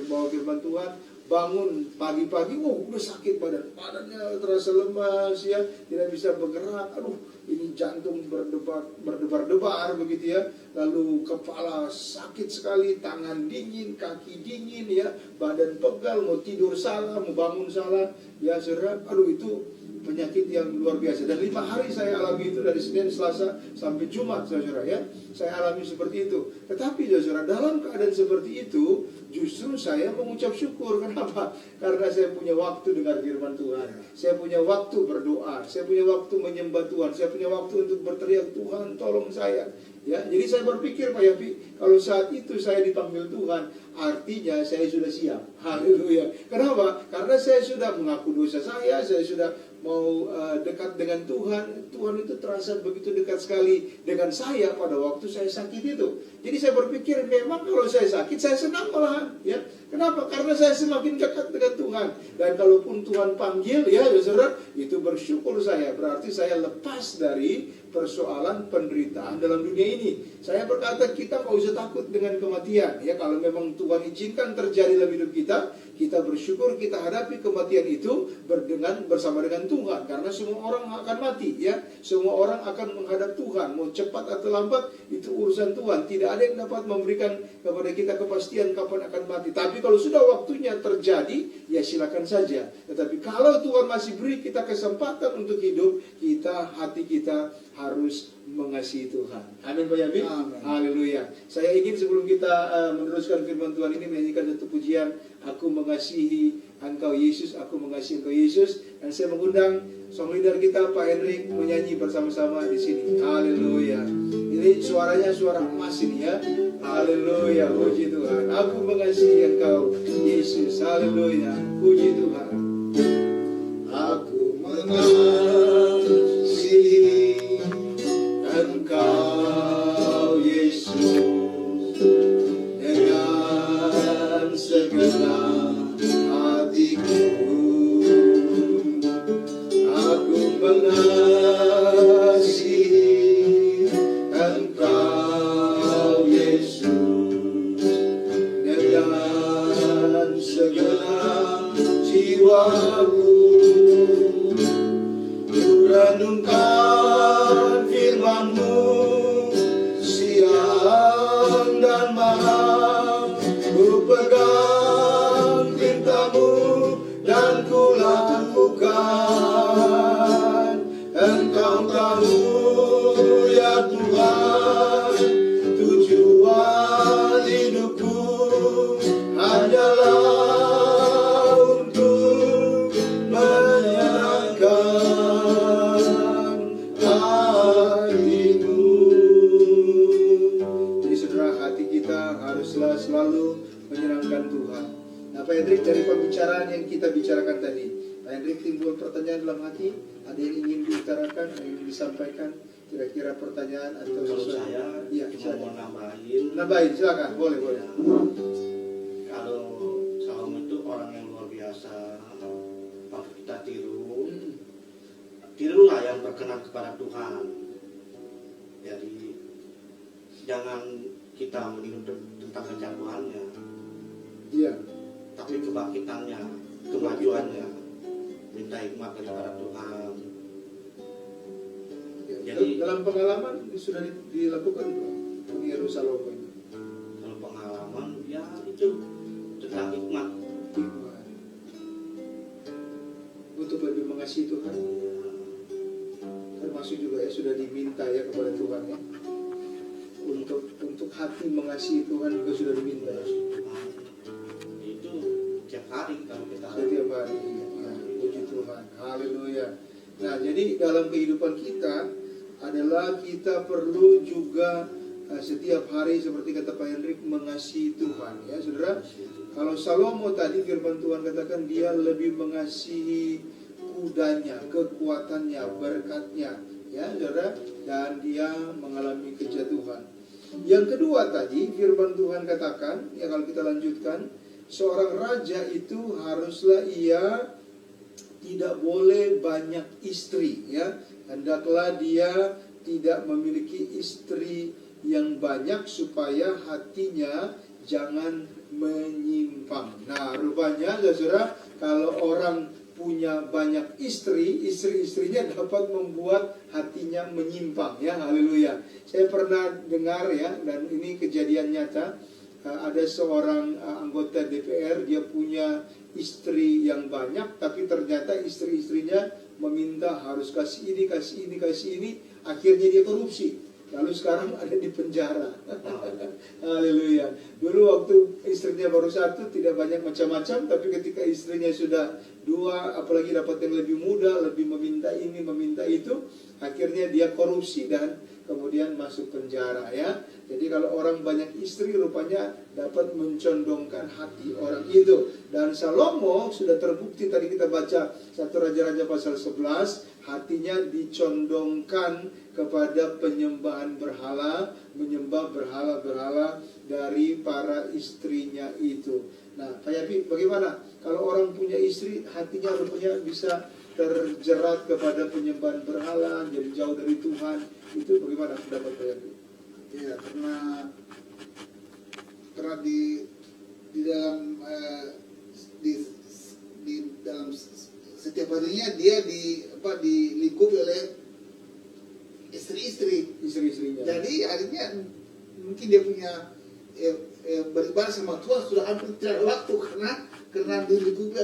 bawa firman Tuhan, bangun pagi-pagi, udah sakit badannya terasa lemas ya, tidak bisa bergerak. Aduh, ini jantung berdebar-debar begitu ya, lalu kepala sakit sekali, tangan dingin, kaki dingin ya, badan pegal, mau tidur salah, mau bangun salah, ya saudara, aduh itu penyakit yang luar biasa. Dan 5 hari saya alami itu, dari Senin, Selasa sampai Jumat, saudara ya, saya alami seperti itu. Tetapi saudara, dalam keadaan seperti itu, justru saya mengucap syukur. Kenapa? Karena saya punya waktu dengar firman Tuhan, saya punya waktu berdoa, saya punya waktu menyembah Tuhan, saya punya waktu untuk berteriak, Tuhan tolong saya. Ya, jadi saya berpikir Pak Yapi, kalau saat itu saya dipanggil Tuhan, artinya saya sudah siap. Haleluya. Kenapa? Karena saya sudah mengaku dosa saya sudah mau dekat dengan Tuhan. Tuhan itu terasa begitu dekat sekali dengan saya pada waktu saya sakit itu. Jadi saya berpikir memang kalau saya sakit saya senang malahan. Ya, kenapa? Karena saya semakin dekat dengan Tuhan. Dan kalaupun Tuhan panggil, ya saudara, itu bersyukur saya. Berarti saya lepas dari persoalan penderitaan dalam dunia ini. Saya berkata kita nggak usah takut dengan kematian. Ya, kalau memang Tuhan izinkan terjadi dalam hidup kita, kita bersyukur, kita hadapi kematian itu bersama dengan Tuhan. Karena semua orang akan mati, ya. Semua orang akan menghadap Tuhan. Mau cepat atau lambat, itu urusan Tuhan. Tidak ada yang dapat memberikan kepada kita kepastian kapan akan mati. Tapi kalau sudah waktunya terjadi, ya silakan saja. Tetapi kalau Tuhan masih beri kita kesempatan untuk hidup, hati kita harus mengasihi Tuhan. Amin Pak Yabi. Haleluya. Saya ingin sebelum kita meneruskan firman Tuhan ini menyanyikan satu pujian, Aku mengasihi Engkau Yesus, Aku mengasihi Engkau Yesus. Dan saya mengundang song leader kita Pak Hendrik menyanyi bersama-sama di sini. Haleluya. Ini suaranya suara emas ini ya. Haleluya. Puji Tuhan. Aku mengasihi Engkau Yesus. Haleluya. Puji Tuhan. Aku mengasihi Engkau Yesus dengan segenap hatiku. Aku mengasihi Engkau Yesus dengan segenap jiwaku. Renungkan firman-Mu siang dan malam, ku pegang perintah-Mu dan ku lakukan. Engkau tahu ya Tuhan, tujuan hidupku hanyalah untuk menyenangkan hati-Mu. Jadi saudara, hati kita haruslah selalu menyenangkan Tuhan. Nah Pak Hendrik, dari pembicaraan yang kita bicarakan tadi, Pak Hendrik, timbul pertanyaan dalam hati, ada yang ingin diutarakan, ada yang ingin disampaikan, kira-kira pertanyaan atau Kalau sesuatu? saya Iya, cuma mau silakan. Nambahin, silakan, boleh. Kalau Salom itu orang yang luar biasa, kalau kita tirulah yang berkenan kepada Tuhan. Jadi jangan kita meniru tentang kejatuhannya, Iya. tapi kebangkitannya, kemajuannya. Minta hikmat daripada Tuhan. Ya, Jadi dalam pengalaman sudah dilakukan belum? Di Yerusalem ini. kalau pengalaman ya itu tentang hikmat. Untuk lebih mengasihi Tuhan, termasuk juga ya sudah diminta ya kepada Tuhan ya. Untuk hati mengasihi Tuhan juga sudah diminta ya. Itu tiap hari kalau kita Setiap hari ya, puji Tuhan, haleluya. Nah jadi dalam kehidupan kita adalah kita perlu juga setiap hari seperti kata Pak Hendrik mengasihi Tuhan ya saudara. Kalau Salomo tadi firman Tuhan katakan dia lebih mengasihi kudanya, kekuatannya, berkatnya ya saudara, dan dia mengalami kejatuhan. Yang kedua tadi firman Tuhan katakan ya, kalau kita lanjutkan, seorang raja itu haruslah ia tidak boleh banyak istri ya. Hendaklah dia tidak memiliki istri yang banyak supaya hatinya jangan menyimpang. Nah, rupanya saudara, kalau orang punya banyak istri, istri-istrinya dapat membuat hatinya menyimpang ya, haleluya. Saya pernah dengar ya, dan ini kejadian nyata. Ada seorang anggota DPR, dia punya istri yang banyak, tapi ternyata istri-istrinya meminta harus kasih ini, kasih ini, kasih ini. Akhirnya dia korupsi. Lalu sekarang ada di penjara. Haleluya. Dulu waktu istrinya baru satu tidak banyak macam-macam, tapi ketika istrinya sudah dua, apalagi dapat yang lebih muda, lebih meminta ini, meminta itu, akhirnya dia korupsi dan kemudian masuk penjara ya. Jadi kalau orang banyak istri rupanya dapat mencondongkan hati orang itu. Dan Salomo sudah terbukti, tadi kita baca 1 Raja-Raja pasal 11, hatinya dicondongkan kepada penyembahan berhala, menyembah berhala-berhala dari para istrinya itu. Nah, Pak Yapi, bagaimana kalau orang punya istri hatinya rupanya bisa terjerat kepada penyembahan berhala, jadi jauh dari Tuhan, itu bagaimana pendapat Pak Yapi? Ya, karena di dalam di dalam setiap harinya dia dilingkupi oleh istri-istrinya. Jadi akhirnya mungkin dia punya beribadah sama Tuhan sudah hampir tidak ada waktu karena dilingkupi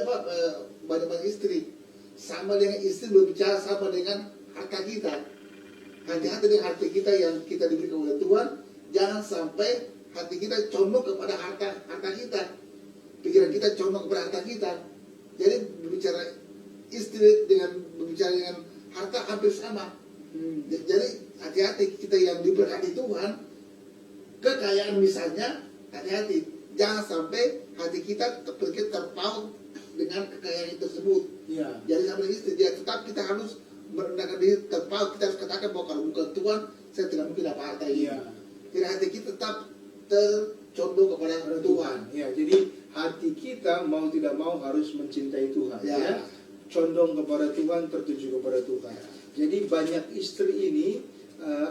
banyak istri. Sama dengan istri berbicara sama dengan harta kita. Hati-hati dengan harta kita yang kita diberikan oleh Tuhan. Jangan sampai hati kita condong kepada harta kita. Pikiran kita condong kepada harta kita. Jadi berbicara istri berbicara dengan harta hampir sama. Jadi hati-hati kita yang diberkati Tuhan, kekayaan misalnya, hati-hati. Jangan sampai hati kita terpaut dengan kekayaan tersebut. Ya. Jadi sama istri, tetap kita harus merendahkan diri, terpaut. Kita harus katakan bahwa kalau bukan Tuhan, saya tidak mungkin dapat harta ini. Ya. Jadi hati kita tetap tercondong kepada Tuhan. Ya, jadi hati kita mau tidak mau harus mencintai Tuhan. Ya. Condong kepada Tuhan, tertuju kepada Tuhan. Jadi banyak istri ini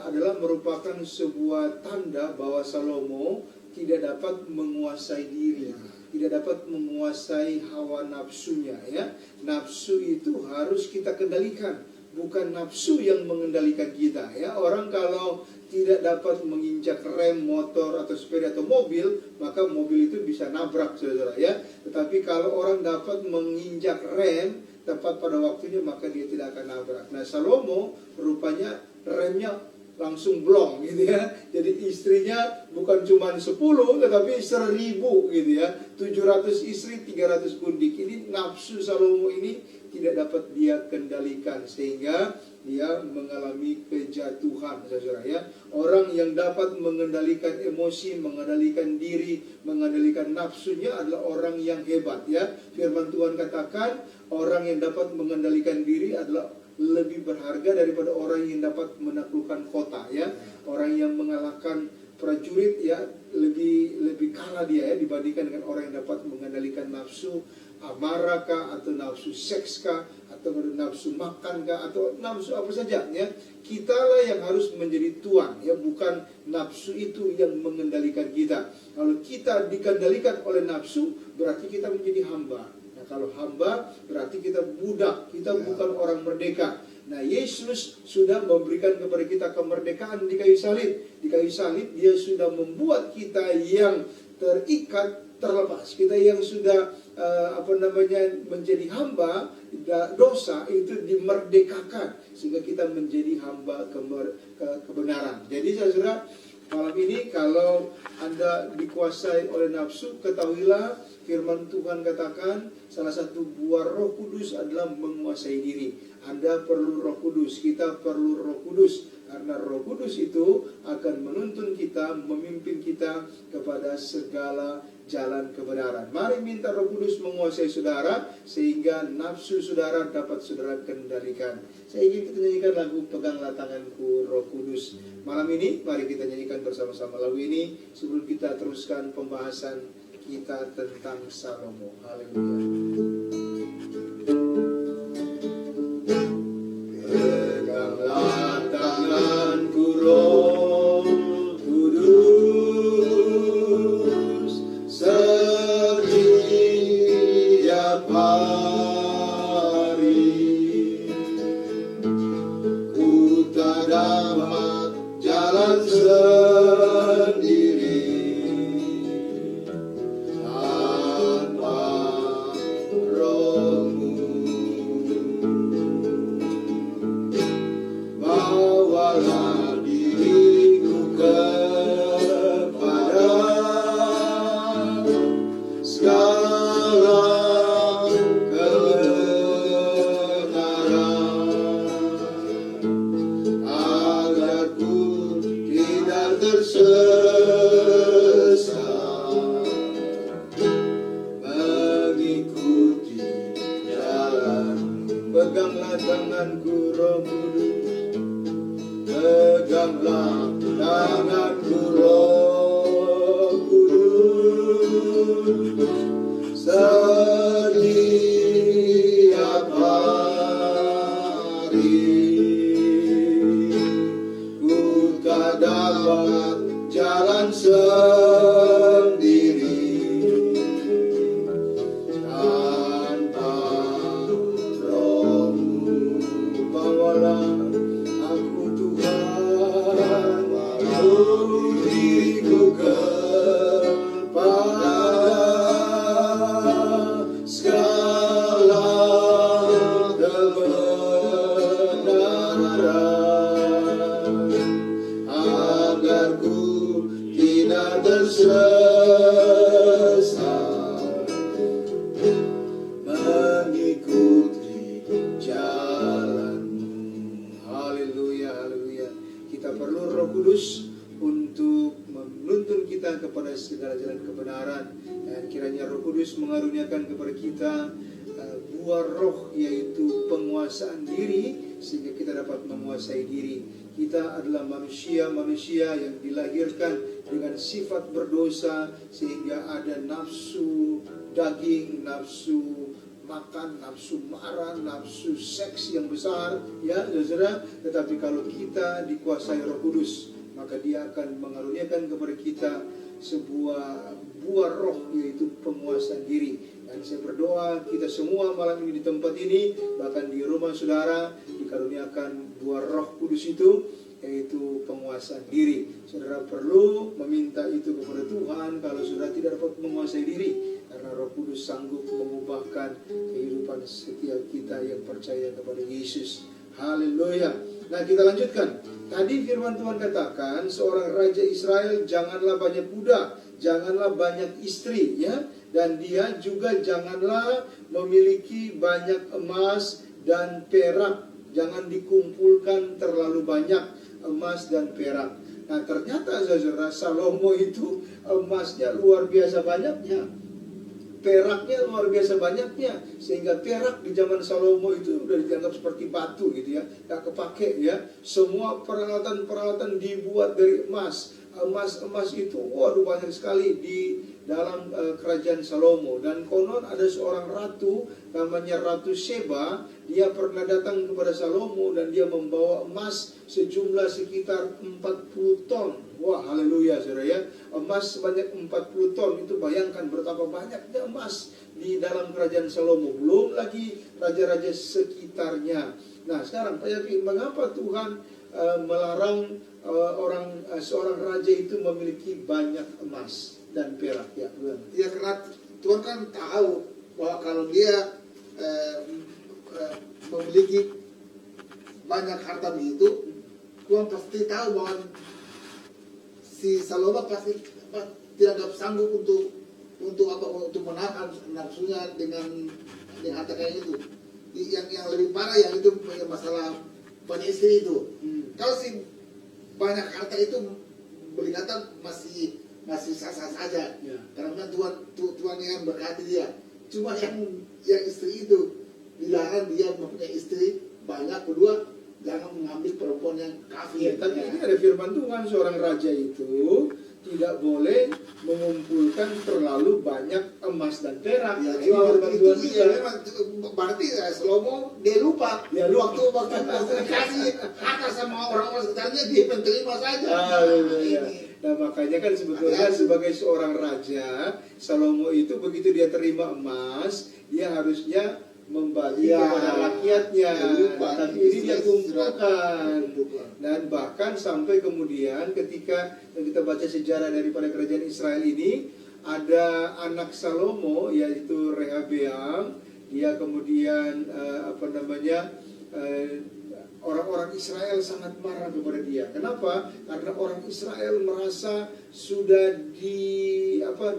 adalah merupakan sebuah tanda bahwa Salomo tidak dapat menguasai diri, tidak dapat menguasai hawa nafsunya ya. Nafsu itu harus kita kendalikan, bukan nafsu yang mengendalikan kita ya. Orang kalau tidak dapat menginjak rem motor atau sepeda atau mobil, maka mobil itu bisa nabrak saudara ya. Tetapi kalau orang dapat menginjak rem tepat pada waktunya, maka dia tidak akan nabrak. Nah, Salomo rupanya remnya langsung blong gitu ya. Jadi istrinya bukan cuma 10 tetapi 1000 gitu ya. 700 istri, 300 gundik. Ini nafsu Salomo ini tidak dapat dia kendalikan sehingga dia mengalami kejatuhan saudara ya. Orang yang dapat mengendalikan emosi, mengendalikan diri, mengendalikan nafsunya adalah orang yang hebat ya. Firman Tuhan katakan orang yang dapat mengendalikan diri adalah lebih berharga daripada orang yang dapat menaklukkan kota ya. Orang yang mengalahkan prajurit ya lebih kalah dia ya dibandingkan dengan orang yang dapat mengendalikan nafsu amarah kah, atau nafsu seks kah, atau nafsu makan kah, atau nafsu apa saja ya. Kitalah yang harus menjadi tuan ya, bukan nafsu itu yang mengendalikan kita. Kalau kita dikendalikan oleh nafsu berarti kita menjadi hamba. Nah, kalau hamba berarti kita budak, kita bukan orang merdeka. Nah, Yesus sudah memberikan kepada kita kemerdekaan di kayu salib. Di kayu salib dia sudah membuat kita yang terikat terlepas. Kita yang sudah menjadi hamba dosa itu dimerdekakan sehingga kita menjadi hamba kebenaran. Jadi saudara, malam ini kalau Anda dikuasai oleh nafsu, ketahuilah firman Tuhan katakan salah satu buah Roh Kudus adalah menguasai diri. Anda perlu Roh Kudus, kita perlu Roh Kudus, karena Roh Kudus itu akan menuntun kita, memimpin kita kepada segala jalan kebenaran. Mari minta Roh Kudus menguasai saudara sehingga nafsu saudara dapat saudara kendalikan. Saya ingin kita nyanyikan lagu Peganglah Tanganku Roh Kudus. Malam ini mari kita nyanyikan bersama-sama lagu ini sebelum kita teruskan pembahasan kita tentang Salomo. Haleluya. Peganglah tanganku Roh Kudus, setiap hari tanganku Roh Kudus, peganglah tanganku Roh Kudus, setiap hari ku tak dapat jalan sendiri tanpa Roh-Mu. Bawalah aku Tuhan, bawa diriku kepada segala kebenaran, agar ku tidak tersesat mengikuti jalan-Mu. Haleluya, haleluya. Kita perlu Roh Kudus untuk menuntun kita kepada segala jalan kebenaran, dan kiranya Roh Kudus mengaruniakan kepada kita buah roh, yaitu penguasaan diri, sehingga kita dapat menguasai diri. Kita adalah manusia-manusia yang dilahirkan dengan sifat berdosa, sehingga ada nafsu daging, nafsu makan, nafsu marah, nafsu seks yang besar, ya saudara. Tetapi kalau kita dikuasai Roh Kudus, maka Dia akan mengaruniakan kepada kita sebuah buah roh, yaitu penguasaan diri. Dan saya berdoa kita semua malam ini di tempat ini, bahkan di rumah saudara, dikaruniakan buah Roh Kudus itu, yaitu penguasaan diri. Saudara perlu meminta itu kepada Tuhan kalau saudara tidak dapat menguasai diri, karena Roh Kudus sanggup mengubahkan kehidupan setiap kita yang percaya kepada Yesus. Haleluya. Nah, kita lanjutkan. Tadi firman Tuhan katakan, seorang raja Israel janganlah banyak budak, janganlah banyak istri, ya, dan dia juga janganlah memiliki banyak emas dan perak. Jangan dikumpulkan terlalu banyak emas dan perak. Nah, ternyata saudara, Salomo itu emasnya luar biasa banyaknya, peraknya luar biasa banyaknya, sehingga perak di zaman Salomo itu udah dianggap seperti batu gitu ya, gak kepake ya. Semua peralatan-peralatan dibuat dari emas. Emas itu waduh banyak sekali di dalam kerajaan Salomo. Dan konon ada seorang ratu namanya Ratu Sheba. Dia pernah datang kepada Salomo dan dia membawa emas sejumlah sekitar 40 ton. Wah, haleluya saudara ya. Emas sebanyak 40 ton, itu bayangkan betapa banyaknya emas di dalam kerajaan Salomo. Belum lagi raja-raja sekitarnya. Nah, sekarang Pak Yapi, mengapa Tuhan melarang seorang raja itu memiliki banyak emas dan perak? Ya, Ya, karena Tuhan kan tahu bahwa kalau dia memiliki banyak harta begitu, Tuhan pasti tahu bahwa si Salomo pasti tidak sanggup untuk menahan nafsunya dengan harta kayak itu. Yang lebih parah yang itu masalah banyak istri itu. Kalau si banyak harta itu boleh kata masih sah-sah saja, ya. Karena Tuhan yang berkati dia. Cuma yang istri itu dilarang, dia mempunyai istri banyak. Kedua, jangan mengambil perempuan yang kafir. Ya, tapi ini ada firman Tuhan, seorang raja itu tidak boleh mengumpulkan terlalu banyak emas dan perak. Ya, Ini firman Tuhan itu juga. ya, memang berarti Salomo dia lupa. Waktu dikasih harta sama orang-orang sekitarnya, dia menerima saja. Haleluya. Nah, makanya kan sebetulnya sebagai seorang raja, Salomo itu begitu dia terima emas, dia harusnya membagi kepada rakyatnya. Tapi ini dia kumpulkan. Dan bahkan sampai kemudian ketika kita baca sejarah daripada kerajaan Israel ini, ada anak Salomo yaitu Rehabeam. Dia kemudian orang-orang Israel sangat marah kepada dia. Kenapa? Karena orang Israel merasa sudah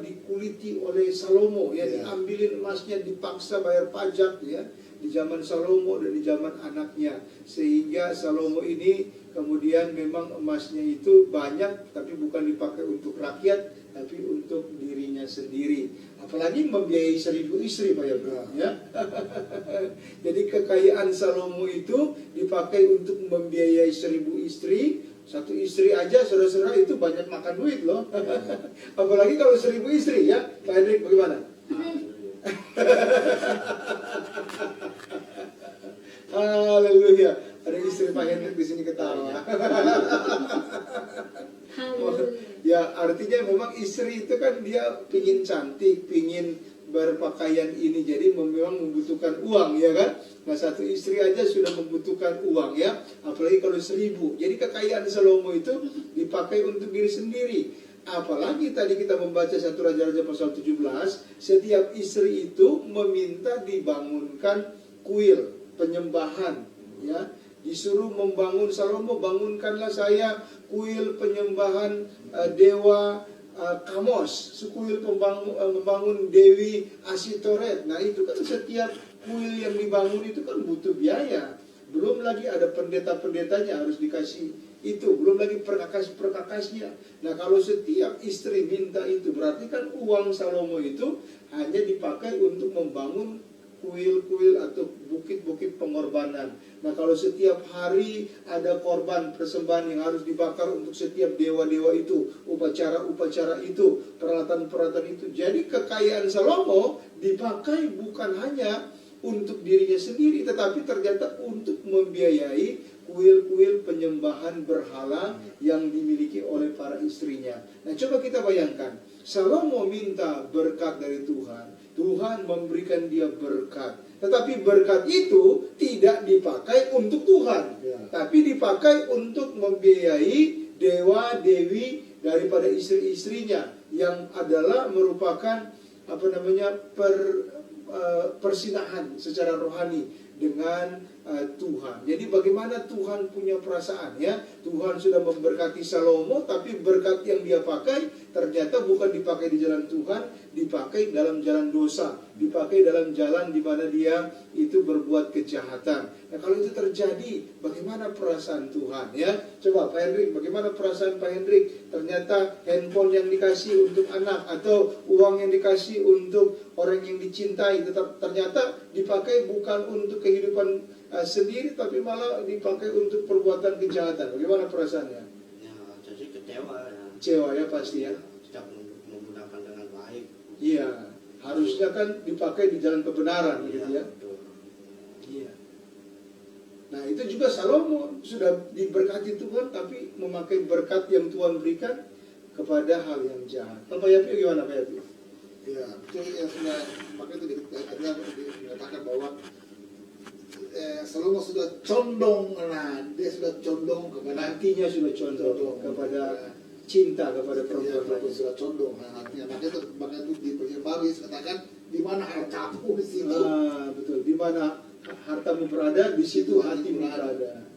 dikuliti oleh Salomo, ya, diambilin emasnya, dipaksa bayar pajak, ya, di zaman Salomo dan di zaman anaknya. Sehingga Salomo ini kemudian memang emasnya itu banyak, tapi bukan dipakai untuk rakyat, tapi untuk dirinya sendiri. apalagi membiayai 1000 istri Pak ya. Jadi kekayaan Salomo itu dipakai untuk membiayai 1000 istri. Satu istri aja saudara-saudara itu banyak makan duit loh. Apalagi kalau 1000 istri ya. Pak Hendrik bagaimana? Haleluya. Ada istri Pak Hendrik di sini ketawa. Ya artinya memang istri itu kan dia pingin cantik, pingin berpakaian ini, jadi memang membutuhkan uang ya kan. Nah satu istri aja sudah membutuhkan uang ya, apalagi kalau 1000. Jadi kekayaan Salomo itu dipakai untuk diri sendiri. Apalagi tadi kita membaca 1 Raja-Raja pasal 17, setiap istri itu meminta dibangunkan kuil penyembahan ya, disuruh membangun. Salomo, bangunkanlah saya kuil penyembahan dewa Kamos, kuil membangun Dewi Asitoret. Nah itu kan setiap kuil yang dibangun itu kan butuh biaya. Belum lagi ada pendeta-pendetanya harus dikasih itu, belum lagi perkakas-perkakasnya. Nah kalau setiap istri minta itu, berarti kan uang Salomo itu hanya dipakai untuk membangun kuil-kuil atau bukit-bukit pengorbanan. Nah kalau setiap hari ada korban persembahan yang harus dibakar untuk setiap dewa-dewa itu, upacara-upacara itu, peralatan-peralatan itu. Jadi kekayaan Salomo dipakai bukan hanya untuk dirinya sendiri, tetapi ternyata untuk membiayai kuil-kuil penyembahan berhala yang dimiliki oleh para istrinya. Nah coba kita bayangkan, Salomo minta berkat dari Tuhan, Tuhan memberikan dia berkat, tetapi berkat itu tidak dipakai untuk Tuhan, tapi dipakai untuk membiayai dewa-dewi daripada istri-istrinya, yang adalah merupakan persinahan secara rohani dengan Tuhan. Jadi bagaimana Tuhan punya perasaan ya? Tuhan sudah memberkati Salomo, tapi berkat yang dia pakai ternyata bukan dipakai di jalan Tuhan, dipakai dalam jalan dosa, dipakai dalam jalan di mana dia itu berbuat kejahatan. Nah kalau itu terjadi, bagaimana perasaan Tuhan ya? Coba Pak Hendrik, bagaimana perasaan Pak Hendrik? Ternyata handphone yang dikasih untuk anak atau uang yang dikasih untuk orang yang dicintai, tetap ternyata dipakai bukan untuk kehidupan sendiri, tapi malah dipakai untuk perbuatan kejahatan. Bagaimana perasaannya? Ya, jadi kecewa ya. Kecewa ya pasti ya. Tidak menggunakan dengan baik. Iya, harusnya kan dipakai di jalan kebenaran gitu ya. Betul. Iya. Nah itu juga Salomo sudah diberkati Tuhan, tapi memakai berkat yang Tuhan berikan kepada hal yang jahat. Pak Yapi gimana Pak Yapi? Ya, itu yang sudah makanya itu dikatakan bahwa Salomo sudah condong, nah dia sudah condong kepada Nantinya sudah condong kepada cinta kepada perempuan lain. sudah condong, nah artinya makanya itu di perjanjian baru katakan di mana hartamu di situ. Betul, di mana hartamu berada, di situ hatimu berada.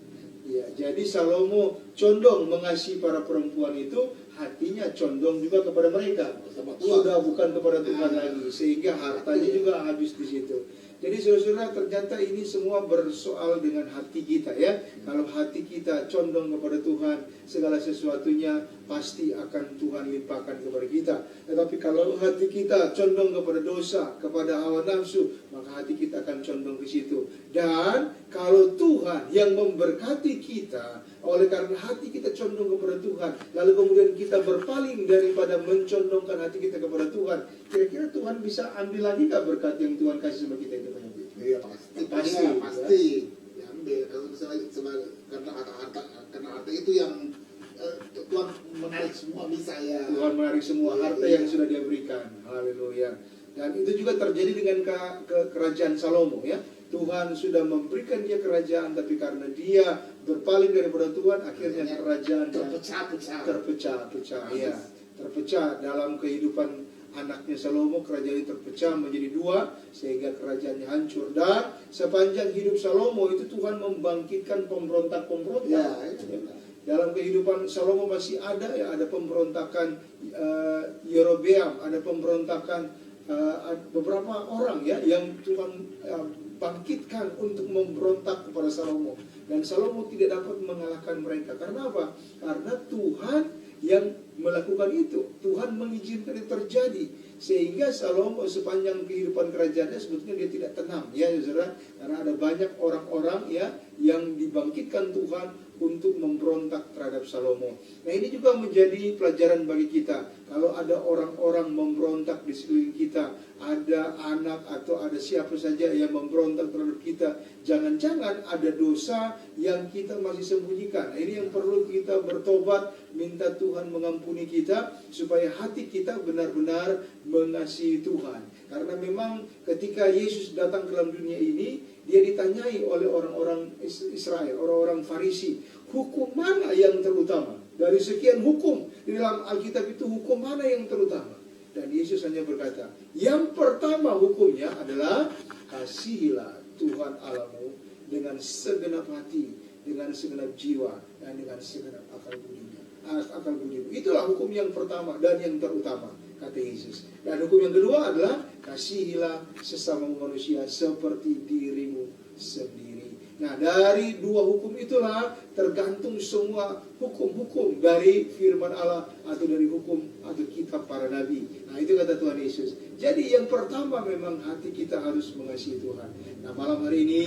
Ya, jadi Salomo condong mengasihi para perempuan itu, hatinya condong juga kepada mereka. Sudah bukan kepada Tuhan lagi, sehingga hartanya juga habis di situ. Jadi saudara-saudara, ternyata ini semua bersoal dengan hati kita ya. Kalau hati kita condong kepada Tuhan, segala sesuatunya pasti akan Tuhan limpahkan kepada kita. Tetapi kalau hati kita condong kepada dosa, kepada hawa nafsu, maka hati kita akan condong ke situ. Dan kalau Tuhan yang memberkati kita, oleh karena hati kita condong kepada Tuhan, lalu kemudian kita berpaling daripada mencondongkan hati kita kepada Tuhan, kira-kira Tuhan bisa ambil lagi gak berkat yang Tuhan kasih sama kita itu? Iya pasti. Diambil karena harta itu yang Tuhan menarik semua bisa ya. Tuhan menarik semua harta yang sudah dia berikan. Haleluya. Dan itu juga terjadi dengan kerajaan Salomo ya. Tuhan sudah memberikan dia kerajaan, tapi karena dia berpaling daripada Tuhan, akhirnya kerajaan terpecah. Ya, terpecah dalam kehidupan anaknya Salomo. Kerajaan itu terpecah menjadi dua, sehingga kerajaannya hancur. Dan sepanjang hidup Salomo itu Tuhan membangkitkan pemberontak-pemberontak. Ya. Dalam kehidupan Salomo masih ada ya, ada pemberontakan Yerobeam, ada pemberontakan beberapa orang ya yang Tuhan bangkitkan untuk memberontak kepada Salomo. Dan Salomo tidak dapat mengalahkan mereka. Karena apa? Karena Tuhan yang melakukan itu. Tuhan mengizinkan itu terjadi, sehingga Salomo sepanjang kehidupan kerajaannya sebetulnya dia tidak tenang, ya saudara, karena ada banyak orang-orang ya yang dibangkitkan Tuhan untuk memberontak terhadap Salomo. Nah, ini juga menjadi pelajaran bagi kita. Kalau ada orang-orang memberontak di sekeliling kita, ada anak atau ada siapa saja yang memberontak terhadap kita, jangan-jangan ada dosa yang kita masih sembunyikan. Nah, ini yang perlu kita bertobat, minta Tuhan mengampuni kita, supaya hati kita benar-benar mengasihi Tuhan. Karena memang ketika Yesus datang ke dalam dunia ini, dia ditanyai oleh orang-orang Israel, orang-orang Farisi, hukum mana yang terutama? Dari sekian hukum di dalam Alkitab itu, hukum mana yang terutama? Dan Yesus hanya berkata, yang pertama hukumnya adalah kasihilah Tuhan Allahmu dengan segenap hati, dengan segenap jiwa, dan dengan segenap akal budimu. Itulah hukum yang pertama dan yang terutama, kata Yesus. Dan hukum yang kedua adalah kasihilah sesama manusia seperti dirimu sendiri. Nah, dari dua hukum itulah tergantung semua hukum-hukum dari firman Allah atau dari hukum atau kitab para nabi. Nah, itu kata Tuhan Yesus. Jadi yang pertama memang hati kita harus mengasihi Tuhan. Nah, malam hari ini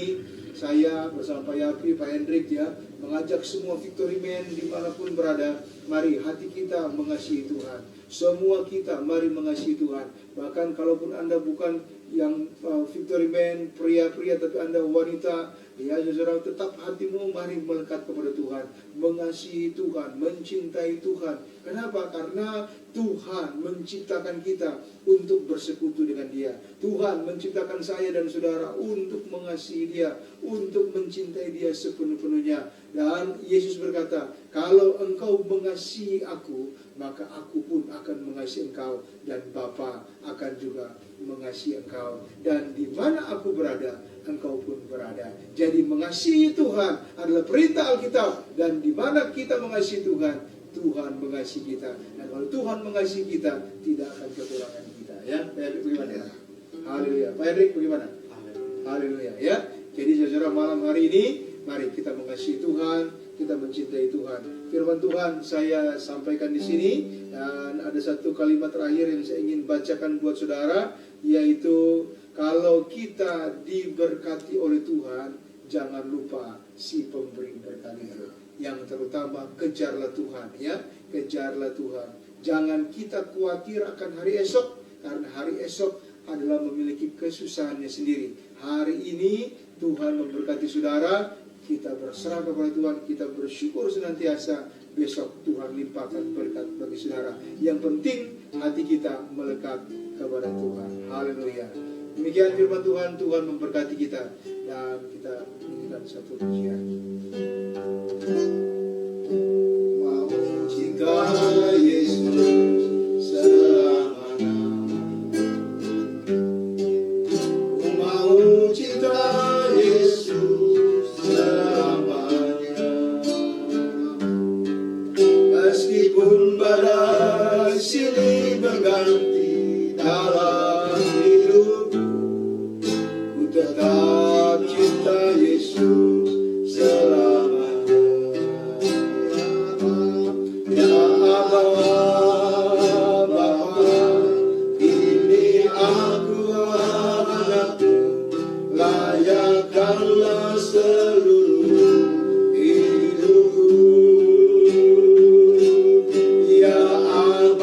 saya bersama Pak Yapi, Pak Hendrik ya, mengajak semua Victory Men dimanapun berada, mari hati kita mengasihi Tuhan. Semua kita mari mengasihi Tuhan. Bahkan kalaupun Anda bukan yang Victory Men, pria-pria, tapi Anda wanita, ya saudara, tetap hatimu mari melekat kepada Tuhan, mengasihi Tuhan, mencintai Tuhan. Kenapa? Karena Tuhan menciptakan kita untuk bersekutu dengan Dia. Tuhan menciptakan saya dan saudara untuk mengasihi Dia, untuk mencintai Dia sepenuh-penuhnya. Dan Yesus berkata, kalau engkau mengasihi aku, maka aku pun akan mengasihi engkau, dan Bapa akan juga mengasihi engkau. Dan di mana aku berada, engkau pun berada. Jadi mengasihi Tuhan adalah perintah Alkitab, dan di mana kita mengasihi Tuhan, Tuhan mengasihi kita. Dan kalau Tuhan mengasihi kita, tidak akan kekurangan kita. Ya, Pak Hendrik bagaimana? Ya? Haleluya. Pak Hendrik bagaimana? Haleluya. Ya. Jadi saudara, malam hari ini mari kita mengasihi Tuhan, kita mencintai Tuhan. Firman Tuhan saya sampaikan di sini, dan ada satu kalimat terakhir yang saya ingin bacakan buat saudara, yaitu kalau kita diberkati oleh Tuhan, jangan lupa si pemberi berkat itu. Yang terutama kejarlah Tuhan, ya, kejarlah Tuhan. Jangan kita khawatir akan hari esok, karena hari esok adalah memiliki kesusahannya sendiri. Hari ini Tuhan memberkati saudara, kita berserah kepada Tuhan, kita bersyukur senantiasa. Besok Tuhan limpahkan berkat bagi saudara. Yang penting hati kita melekat kepada Tuhan. Haleluya. Demikian firman Tuhan. Tuhan memberkati kita, dan kita menyanyikan satu pujian. Mau cinta Yesus selamanya. Mau cinta Yesus selamanya. Meskipun badai silih berganti dalam hidupku, ku tetap cinta Yesus selamanya. Ya Allah, Bapa, ini aku anakmu, layakkanlah seluruh hidupku. Ya Allah,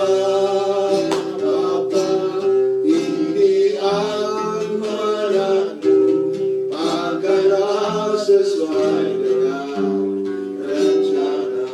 Bapa, ini aku anakmu, pakailah sesuai dengan rencana.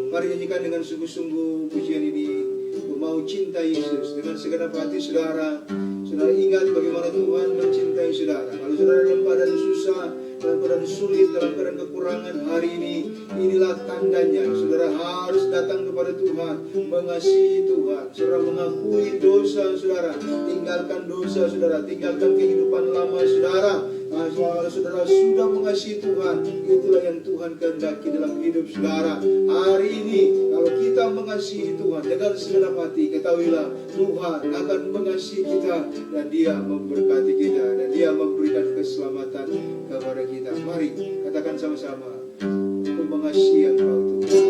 Mari nyanyikan dengan sungguh-sungguh pujian ini. Aku mau cinta Yesus dengan segenap hati saudara. Saudara ingat bagaimana Tuhan mencintai saudara. Kalau saudara dalam keadaan susah, dalam keadaan sulit, dalam keadaan kekurangan hari ini, inilah tandanya saudara harus datang kepada Tuhan, mengasihi Tuhan. Saudara mengakui dosa saudara, tinggalkan dosa saudara, tinggalkan kehidupan lama saudara. Kalau saudara sudah mengasihi Tuhan, itulah yang Tuhan kehendaki dalam hidup saudara. Hari ini kalau kita mengasihi Tuhan dengan segenap hati, ketahuilah Tuhan akan mengasihi kita, dan Dia memberkati kita, dan Dia memberikan keselamatan kepada kita. Mari katakan sama-sama, aku mengasihi Engkau Tuhan.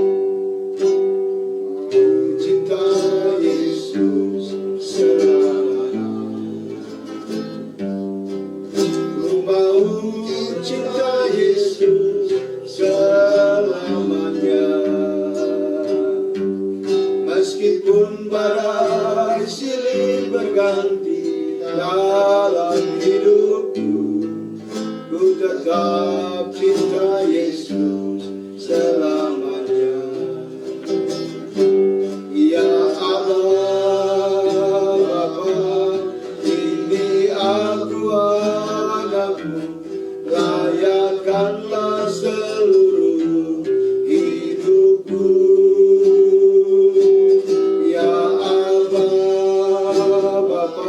berganti dalam hidupku. Ku tetap cinta Yesus selamanya. Ya Allah Bapa, ini aku anakmu, layakkanlah seluruh hidupku. Ya Allah Bapa,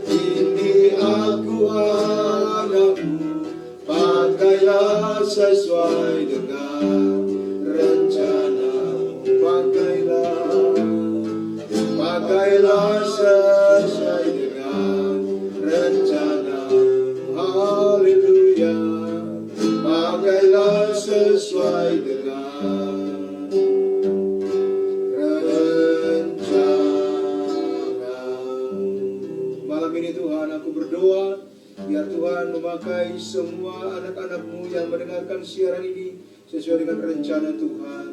ini aku anakmu, pakailah sesuai dengan rencanamu. Pakailah sesuai dengan rencanamu. Haleluya. Pakailah sesuai dengan rencanamu. Malam ini Tuhan, aku berdoa biar Tuhan memakai semua anak-anak-Mu yang mendengarkan siaran ini sesuai dengan rencana Tuhan.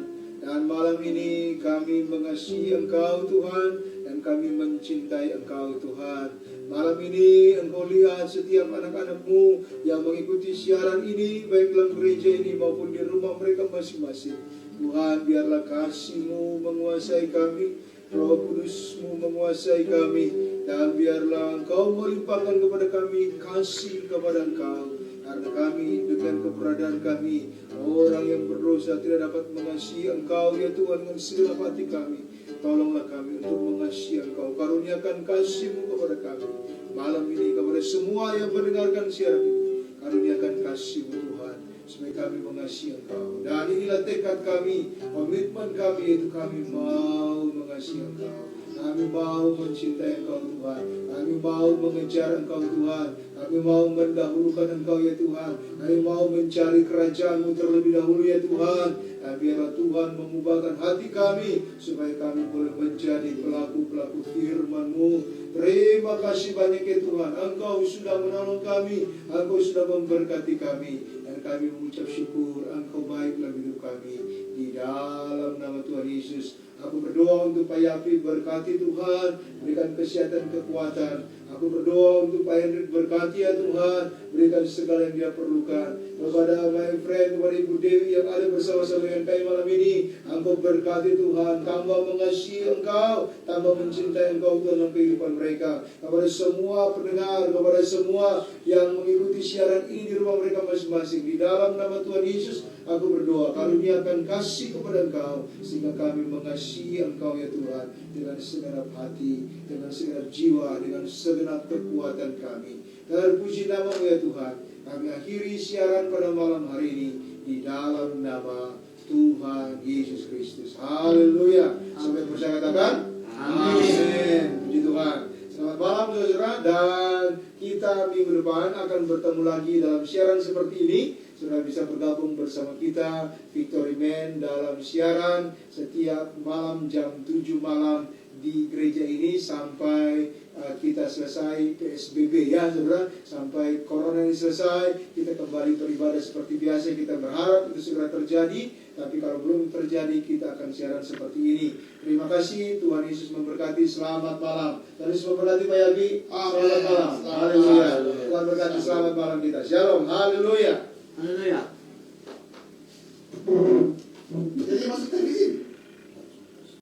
Dan malam ini kami mengasihi Engkau Tuhan, dan kami mencintai Engkau Tuhan. Malam ini Engkau lihat setiap anak-anak-Mu yang mengikuti siaran ini, baik dalam gereja ini maupun di rumah mereka masing-masing. Tuhan, biarlah kasih-Mu menguasai kami, Roh Kudus-Mu menguasai kami, dan biarlah Engkau melimpahkan kepada kami kasih kepada Engkau. Karena kami dengan keberadaan kami, orang yang berdosa tidak dapat mengasihi Engkau ya Tuhan dengan segenap hati kami. Tolonglah kami untuk mengasihi Engkau. Karuniakan kasih-Mu kepada kami malam ini, kepada semua yang mendengarkan siaran ini. Karuniakan kasih-Mu Tuhan, supaya kami mengasihi Engkau. Dan inilah tekad kami, komitmen kami, yaitu kami mau mengasihi Engkau. Kami mau mencintai Engkau Tuhan. Kami mau mengejar Engkau Tuhan. Kami mau mendahulukan Engkau ya Tuhan. Kami mau mencari kerajaan-Mu terlebih dahulu ya Tuhan. Dan biarlah Tuhan mengubahkan hati kami, supaya kami boleh menjadi pelaku-pelaku firman-Mu. Terima kasih banyak ya Tuhan. Engkau sudah menolong kami, Engkau sudah memberkati kami, dan kami mengucap syukur Engkau baik dalam hidup kami. Di dalam nama Tuhan Yesus, aku berdoa untuk Pak Yapi, berkati Tuhan, berikan kesehatan, kekuatan. Aku berdoa untuk Pak Hendrik, berkati ya Tuhan, berikan segala yang dia perlukan. Kepada my friend, kepada Ibu Dewi yang ada bersama-sama dengan kami malam ini, Engkau berkati Tuhan, tambah mengasihi Engkau, tambah mencintai Engkau dalam kehidupan mereka. Kepada semua pendengar, kepada semua yang mengikuti siaran ini di rumah mereka masing-masing, di dalam nama Tuhan Yesus, aku berdoa, karuniakan kasih kepada Engkau, sehingga kami mengasihi Engkau ya Tuhan, dengan segenap hati, dengan segenap jiwa, dengan segenap kekuatan kami. Terpuji nama-Mu ya Tuhan. Kami akhiri siaran pada malam hari ini di dalam nama Tuhan Yesus Kristus. Haleluya. Sampai bersama katakan amin. Puji Tuhan. Selamat malam saudara, dan kita minggu depan akan bertemu lagi dalam siaran seperti ini. Saudara bisa bergabung bersama kita Victory Man dalam siaran setiap malam jam 7 malam di gereja ini sampai kita selesai PSBB ya saudara, sampai corona ini selesai, kita kembali beribadah seperti biasa. Kita berharap itu segera terjadi, tapi kalau belum terjadi kita akan siaran seperti ini. Terima kasih, Tuhan Yesus memberkati. Selamat malam. Tuhan Yesus memberkati Pak Yabi. Selamat malam. Haleluya. Tuhan berkati, selamat malam kita. Shalom. Haleluya. Haleluya. Jadi masuk televisi.